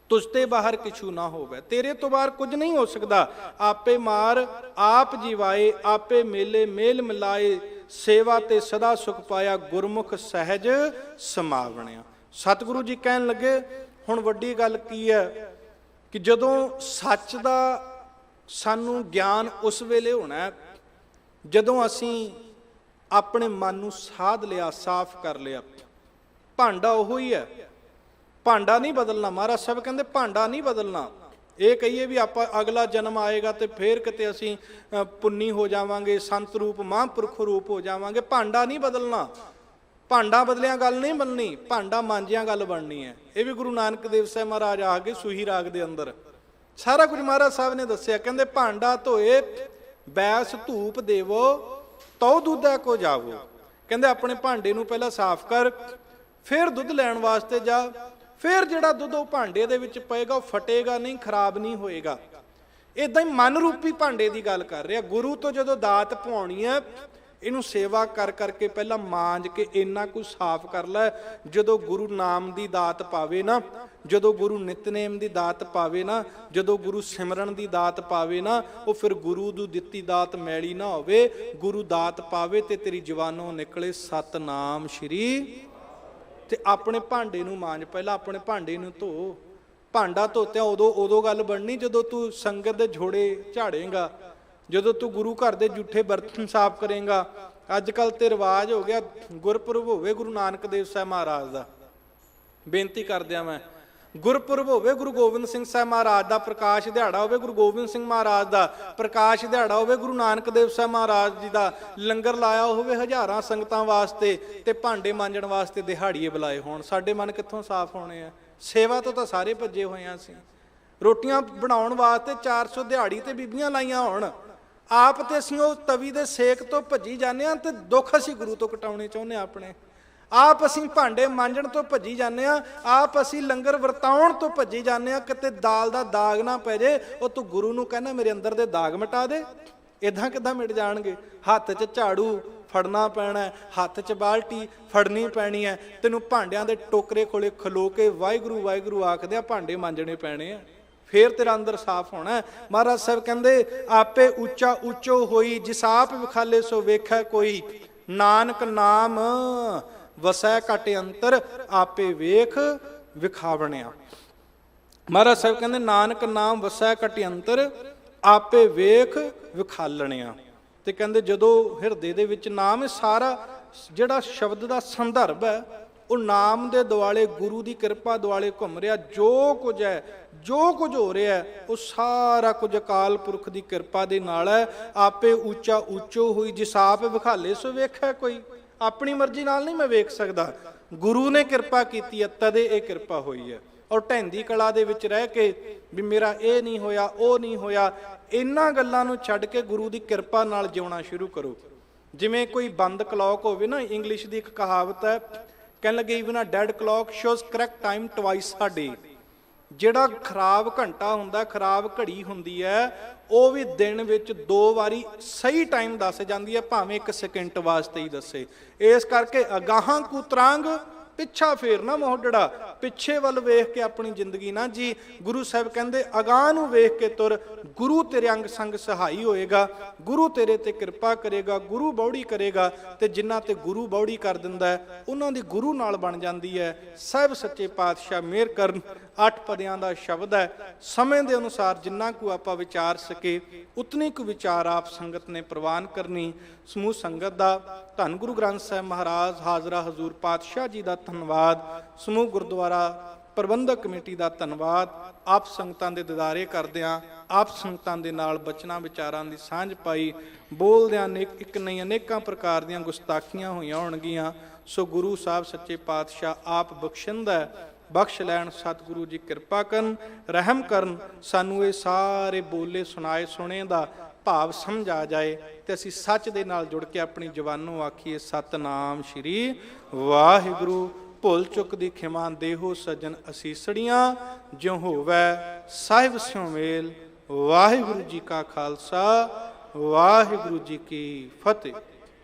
ਤੁਝ ਤੇ ਬਾਹਰ ਕਿਛੂ ਨਾ ਹੋਵੇ, ਤੇਰੇ ਤੋਂ ਬਾਹਰ ਕੁਝ ਨਹੀਂ ਹੋ ਸਕਦਾ। ਆਪੇ ਮਾਰ ਆਪ ਜੀਵਾਏ, ਆਪੇ ਮੇਲੇ ਮੇਲ ਮਿਲਾਏ, ਸੇਵਾ ਤੇ ਸਦਾ ਸੁਖ ਪਾਇਆ, ਗੁਰਮੁਖ ਸਹਿਜ ਸਮਾਵਣਿਆ। ਸਤਿਗੁਰੂ ਜੀ ਕਹਿਣ ਲੱਗੇ ਹੁਣ ਵੱਡੀ ਗੱਲ ਕੀ ਹੈ ਕਿ ਜਦੋਂ ਸੱਚ ਦਾ ਸਾਨੂੰ ਗਿਆਨ ਉਸ ਵੇਲੇ ਹੋਣਾ ਜਦੋਂ ਅਸੀਂ ਆਪਣੇ ਮਨ ਨੂੰ ਸਾਧ ਲਿਆ, ਸਾਫ਼ ਕਰ ਲਿਆ। ਭਾਂਡਾ ਉਹੋ ਹੀ ਹੈ, ਭਾਂਡਾ ਨਹੀਂ ਬਦਲਣਾ। ਮਹਾਰਾਜ ਸਾਹਿਬ ਕਹਿੰਦੇ ਭਾਂਡਾ ਨਹੀਂ ਬਦਲਣਾ। ਇਹ ਕਹੀਏ ਵੀ ਆਪਾਂ ਅਗਲਾ ਜਨਮ ਆਏਗਾ ਤੇ ਫੇਰ ਕਿਤੇ ਅਸੀਂ ਪੁੰਨੀ ਹੋ ਜਾਵਾਂਗੇ, ਸੰਤ ਰੂਪ ਮਹਾਂਪੁਰਖ ਰੂਪ ਹੋ ਜਾਵਾਂਗੇ, ਭਾਂਡਾ ਨਹੀਂ ਬਦਲਣਾ। ਭਾਂਡਾ ਬਦਲਿਆਂ ਗੱਲ ਨਹੀਂ ਬਣਨੀ, ਭਾਂਡਾ ਮਾਂਜਿਆਂ ਗੱਲ ਬਣਨੀ ਹੈ। ਇਹ ਵੀ ਗੁਰੂ ਨਾਨਕ ਦੇਵ ਸਾਹਿਬ ਮਹਾਰਾਜ ਆ ਗਏ ਸੂਹੀ ਰਾਗ ਦੇ ਅੰਦਰ ਸਾਰਾ ਕੁਝ ਮਹਾਰਾਜ ਸਾਹਿਬ ਨੇ ਦੱਸਿਆ। ਕਹਿੰਦੇ ਭਾਂਡਾ ਧੋਏ ਬੈਸ ਧੂਪ ਦੇਵੋ, ਤਉ ਦੁੱਧਾ ਕੋ ਜਾਵੋ। ਕਹਿੰਦੇ ਆਪਣੇ ਭਾਂਡੇ ਨੂੰ ਪਹਿਲਾਂ ਸਾਫ਼ ਕਰ, ਫਿਰ ਦੁੱਧ ਲੈਣ ਵਾਸਤੇ ਜਾ। ਫਿਰ ਜਿਹੜਾ ਦੁੱਧ ਉਹ ਭਾਂਡੇ ਦੇ ਵਿੱਚ ਪਏਗਾ ਉਹ ਫਟੇਗਾ ਨਹੀਂ, ਖਰਾਬ ਨਹੀਂ ਹੋਏਗਾ। ਇਦਾਂ ਹੀ ਮਨ ਰੂਪੀ ਭਾਂਡੇ ਦੀ ਗੱਲ ਕਰ ਰਿਹਾ। ਗੁਰੂ ਤੋਂ ਜਦੋਂ ਦਾਤ ਪਾਉਣੀ ਹੈ, ਇਹਨੂੰ ਸੇਵਾ ਕਰ ਕਰਕੇ ਪਹਿਲਾਂ ਮਾਂਜ ਕੇ ਇੰਨਾ ਕੁ ਸਾਫ਼ ਕਰ ਲੈ। ਜਦੋਂ ਗੁਰੂ ਨਾਮ ਦੀ ਦਾਤ ਪਾਵੇ ਨਾ, ਜਦੋਂ ਗੁਰੂ ਨਿਤਨੇਮ ਦੀ ਦਾਤ ਪਾਵੇ ਨਾ, ਜਦੋਂ ਗੁਰੂ ਸਿਮਰਨ ਦੀ ਦਾਤ ਪਾਵੇ ਨਾ, ਉਹ ਫਿਰ ਗੁਰੂ ਦੀ ਦਿੱਤੀ ਦਾਤ ਮੈਲੀ ਨਾ ਹੋਵੇ। ਗੁਰੂ ਦਾਤ ਪਾਵੇ ਤੇ ਤੇਰੀ ਜ਼ੁਬਾਨੋਂ ਨਿਕਲੇ ਸਤਨਾਮ ਸ਼੍ਰੀ। ਤੇ ਆਪਣੇ ਭਾਂਡੇ ਨੂੰ ਮਾਂਜ ਪਹਿਲਾਂ, ਆਪਣੇ ਭਾਂਡੇ ਨੂੰ ਧੋ। ਭਾਂਡਾ ਧੋਤਿਆ ਉਦੋਂ ਗੱਲ ਬਣਨੀ ਜਦੋਂ ਤੂੰ ਸੰਗਤ ਦੇ ਝੋੜੇ ਝਾੜੇਂਗਾ, ਜਦੋਂ ਤੂੰ ਗੁਰੂ ਘਰ ਦੇ ਜੂਠੇ ਬਰਤਨ ਸਾਫ਼ ਕਰੇਂਗਾ। ਅੱਜ ਕੱਲ੍ਹ ਤੇ ਰਿਵਾਜ ਹੋ ਗਿਆ, ਗੁਰਪੁਰਬ ਹੋਵੇ ਗੁਰੂ ਨਾਨਕ ਦੇਵ ਸਾਹਿਬ ਮਹਾਰਾਜ ਦਾ, ਬੇਨਤੀ ਕਰਦਿਆਂ ਮੈਂ, ਗੁਰਪੁਰਬ ਹੋਵੇ ਗੁਰੂ ਗੋਬਿੰਦ ਸਿੰਘ ਸਾਹਿਬ ਮਹਾਰਾਜ ਦਾ, ਪ੍ਰਕਾਸ਼ ਦਿਹਾੜਾ ਹੋਵੇ ਗੁਰੂ ਗੋਬਿੰਦ ਸਿੰਘ ਮਹਾਰਾਜ ਦਾ, ਪ੍ਰਕਾਸ਼ ਦਿਹਾੜਾ ਹੋਵੇ ਗੁਰੂ ਨਾਨਕ ਦੇਵ ਸਾਹਿਬ ਮਹਾਰਾਜ ਜੀ ਦਾ, ਲੰਗਰ ਲਾਇਆ ਹੋਵੇ ਹਜ਼ਾਰਾਂ ਸੰਗਤਾਂ ਵਾਸਤੇ ਤੇ ਭਾਂਡੇ ਮਾਂਜਣ ਵਾਸਤੇ ਦਿਹਾੜੀਏ ਬੁਲਾਏ ਹੋਣ, ਸਾਡੇ ਮਨ ਕਿੱਥੋਂ ਸਾਫ਼ ਹੋਣੇ ਆ? ਸੇਵਾ ਤੋਂ ਤਾਂ ਸਾਰੇ ਭੱਜੇ ਹੋਏ ਆ ਅਸੀਂ। ਰੋਟੀਆਂ ਬਣਾਉਣ ਵਾਸਤੇ 400 ਦਿਹਾੜੀ ਤੇ ਬੀਬੀਆਂ ਲਾਈਆਂ ਹੋਣ, ਆਪ ਤੇ ਅਸੀਂ ਉਹ ਤਵੀ ਦੇ ਸੇਕ ਤੋਂ ਭੱਜੀ ਜਾਂਦੇ ਹਾਂ ਤੇ ਦੁੱਖ ਅਸੀਂ ਗੁਰੂ ਤੋਂ ਕਟਾਉਣੇ ਚਾਹੁੰਦੇ ਹਾਂ ਆਪਣੇ। ਆਪ ਅਸੀਂ ਭਾਂਡੇ ਮਾਂਜਣ ਤੋਂ ਭੱਜੀ ਜਾਂਦੇ ਹਾਂ, ਆਪ ਅਸੀਂ ਲੰਗਰ ਵਰਤਾਉਣ ਤੋਂ ਭੱਜੀ ਜਾਂਦੇ ਹਾਂ। ਕਿਤੇ ਦਾਲ ਦਾ ਦਾਗ ਨਾ ਪੈ ਜੇ, ਉਹ ਤੂੰ ਗੁਰੂ ਨੂੰ ਕਹਿੰਦਾ ਮੇਰੇ ਅੰਦਰ ਦੇ ਦਾਗ ਮਿਟਾ ਦੇ। ਇਦਾਂ ਕਿੱਦਾਂ ਮਿਟ ਜਾਣਗੇ? ਹੱਥ 'ਚ ਝਾੜੂ ਫੜਨਾ ਪੈਣਾ, ਹੱਥ 'ਚ ਬਾਲਟੀ ਫੜਨੀ ਪੈਣੀ ਹੈ, ਤੈਨੂੰ ਭਾਂਡਿਆਂ ਦੇ ਟੋਕਰੇ ਕੋਲੇ ਖਲੋ ਕੇ ਵਾਹਿਗੁਰੂ ਵਾਹਿਗੁਰੂ ਆਖਦੇ ਆ ਭਾਂਡੇ ਮਾਂਜਣੇ ਪੈਣੇ ਆ, ਫੇਰ ਤੇਰਾ ਅੰਦਰ ਸਾਫ਼ ਹੋਣਾ। ਮਹਾਰਾਜ ਸਾਹਿਬ ਕਹਿੰਦੇ ਆਪੇ ਉੱਚਾ ਉੱਚੋ ਹੋਈ, ਜਿਸ ਆਪ ਵਿਖਾਲੇ ਸੋ ਵੇਖੈ ਕੋਈ, ਨਾਨਕ ਨਾਮ ਵਸੈ ਘਟ ਅੰਤਰ, ਆਪੇ ਵੇਖ ਵਿਖਾਵਣਿਆ। ਮਹਾਰਾਜ ਸਾਹਿਬ ਕਹਿੰਦੇ ਨਾਨਕ ਨਾਮ ਵਸੈ ਘਟ ਅੰਤਰ, ਆਪੇ ਵੇਖ ਵਿਖਾਲਣਿਆ। ਤੇ ਕਹਿੰਦੇ ਜਦੋਂ ਹਿਰਦੇ ਦੇ ਵਿੱਚ ਨਾਮ ਹੈ, ਸਾਰਾ ਜਿਹੜਾ ਸ਼ਬਦ ਦਾ ਸੰਦਰਭ ਹੈ ਉਹ ਨਾਮ ਦੇ ਦੁਆਲੇ, ਗੁਰੂ ਦੀ ਕਿਰਪਾ ਦੁਆਲੇ ਘੁੰਮ ਰਿਹਾ। ਜੋ ਕੁਝ ਹੈ, ਜੋ ਕੁਝ ਹੋ ਰਿਹਾ ਉਹ ਸਾਰਾ ਕੁਝ ਅਕਾਲ ਪੁਰਖ ਦੀ ਕਿਰਪਾ ਦੇ ਨਾਲ ਹੈ। ਆਪੇ ਉੱਚਾ ਉੱਚੋ ਹੋਈ, ਜਿਸ ਆਪ ਵਿਖਾਲੇ ਸੋ ਵੇਖੈ ਕੋਈ। ਆਪਣੀ ਮਰਜ਼ੀ ਨਾਲ ਨਹੀਂ ਮੈਂ ਵੇਖ ਸਕਦਾ, ਗੁਰੂ ਨੇ ਕਿਰਪਾ ਕੀਤੀ ਹੈ ਤਦੇ ਇਹ ਕਿਰਪਾ ਹੋਈ ਹੈ। ਔਰ ਢੈਂਦੀ ਕਲਾ ਦੇ ਵਿੱਚ ਰਹਿ ਕੇ ਵੀ ਮੇਰਾ ਇਹ ਨਹੀਂ ਹੋਇਆ, ਉਹ ਨਹੀਂ ਹੋਇਆ, ਇਹਨਾਂ ਗੱਲਾਂ ਨੂੰ ਛੱਡ ਕੇ ਗੁਰੂ ਦੀ ਕਿਰਪਾ ਨਾਲ ਜਿਉਣਾ ਸ਼ੁਰੂ ਕਰੋ। ਜਿਵੇਂ ਕੋਈ ਬੰਦ ਕਲੌਕ ਹੋਵੇ ਨਾ, ਇੰਗਲਿਸ਼ ਦੀ ਇੱਕ ਕਹਾਵਤ ਹੈ, ਕਹਿਣ ਲੱਗੇ even a dead clock shows correct time twice a day. ਜਿਹੜਾ ਖਰਾਬ ਘੰਟਾ ਹੁੰਦਾ, ਖਰਾਬ ਘੜੀ ਹੁੰਦੀ ਹੈ, ਉਹ ਵੀ ਦਿਨ ਵਿੱਚ 2 ਵਾਰੀ ਸਹੀ ਟਾਈਮ ਦੱਸ ਜਾਂਦੀ ਹੈ, ਭਾਵੇਂ 1 ਸਕਿੰਟ ਵਾਸਤੇ ਹੀ ਦੱਸੇ। ਇਸ ਕਰਕੇ ਅਗਾਹਾਂ ਕੂ ਤਰਾਂਗ ਪਿੱਛਾ ਫੇਰ ਨਾ ਮੋਢੜਾ, ਪਿੱਛੇ ਵੱਲ ਵੇਖ ਕੇ ਆਪਣੀ ਜ਼ਿੰਦਗੀ ਨਾ ਜੀ। ਗੁਰੂ ਸਾਹਿਬ ਕਹਿੰਦੇ ਅਗਾਂਹ ਨੂੰ ਵੇਖ ਕੇ ਤੁਰ, ਗੁਰੂ ਤੇਰੇ ਅੰਗ ਸੰਗ ਸਹਾਈ ਹੋਏਗਾ, ਗੁਰੂ ਤੇਰੇ ਤੇ ਕਿਰਪਾ ਕਰੇਗਾ, ਗੁਰੂ ਬੌੜੀ ਕਰੇਗਾ। ਤੇ ਜਿਨ੍ਹਾਂ ਤੇ ਗੁਰੂ ਬੌੜੀ ਕਰ ਦਿੰਦਾ ਹੈ ਉਹਨਾਂ ਦੀ ਗੁਰੂ ਨਾਲ ਬਣ ਜਾਂਦੀ ਹੈ। ਸਾਹਿਬ ਸੱਚੇ ਪਾਤਸ਼ਾਹ ਮਿਹਰ ਕਰਨ। 8 ਪਦਿਆਂ ਦਾ ਸ਼ਬਦ ਹੈ, ਸਮੇਂ ਦੇ ਅਨੁਸਾਰ ਜਿੰਨਾ ਕੁ ਆਪਾਂ ਵਿਚਾਰ ਸਕੇ ਉਤਨੀ ਕੁ ਵਿਚਾਰ ਆਪ ਸੰਗਤ ਨੇ ਪ੍ਰਵਾਨ ਕਰਨੀ। ਸਮੂਹ ਸੰਗਤ ਦਾ ਧੰਨ ਗੁਰੂ ਗ੍ਰੰਥ ਸਾਹਿਬ ਮਹਾਰਾਜ ਹਾਜ਼ਰਾ ਹਜ਼ੂਰ ਪਾਤਸ਼ਾਹ ਜੀ ਦਾ ਧੰਨਵਾਦ। ਸਮੂਹ ਗੁਰਦੁਆਰਾ ਪ੍ਰਬੰਧਕ ਕਮੇਟੀ ਦਾ ਧੰਨਵਾਦ। ਆਪ ਸੰਗਤਾਂ ਦੇ ਦਿਦਾਰੇ ਕਰਦਿਆਂ ਆਪ ਸੰਗਤਾਂ ਦੇ ਨਾਲ ਬਚਨਾਂ ਵਿਚਾਰਾਂ ਦੀ ਸਾਂਝ ਪਾਈ। ਬੋਲਦਿਆਂ ਇੱਕ ਨਹੀਂ ਅਨੇਕਾਂ ਪ੍ਰਕਾਰ ਦੀਆਂ ਗੁਸਤਾਖੀਆਂ ਹੋਈਆਂ ਹੋਣਗੀਆਂ। ਸੋ ਗੁਰੂ ਸਾਹਿਬ ਸੱਚੇ ਪਾਤਸ਼ਾਹ ਆਪ ਬਖਸ਼ਿੰਦਾ, ਬਖਸ਼ ਲੈਣ। ਸਤਿਗੁਰੂ ਜੀ ਕਿਰਪਾ ਕਰਨ, ਰਹਿਮ ਕਰਨ, ਸਾਨੂੰ ਇਹ ਸਾਰੇ ਬੋਲੇ ਸੁਣਾਏ ਸੁਣੇ ਦਾ ਭਾਵ ਸਮਝ ਆ ਜਾਏ ਤੇ ਅਸੀਂ ਸੱਚ ਦੇ ਨਾਲ ਜੁੜ ਕੇ ਆਪਣੀ ਜ਼ੁਬਾਨੋਂ ਆਖੀਏ ਸਤਨਾਮ ਸ਼੍ਰੀ ਵਾਹਿਗੁਰੂ। ਭੁੱਲ ਚੁੱਕ ਦੀ ਖਿਮਾ ਦੇਹੋ ਸੱਜਣ ਅਸੀਸੜੀਆਂ, ਜਿਉ ਹੋਵੈ ਸਾਹਿਬ ਸਿਉ ਮੇਲ। ਵਾਹਿਗੁਰੂ ਜੀ ਕਾ ਖਾਲਸਾ, ਵਾਹਿਗੁਰੂ ਜੀ ਕੀ ਫਤਿਹ।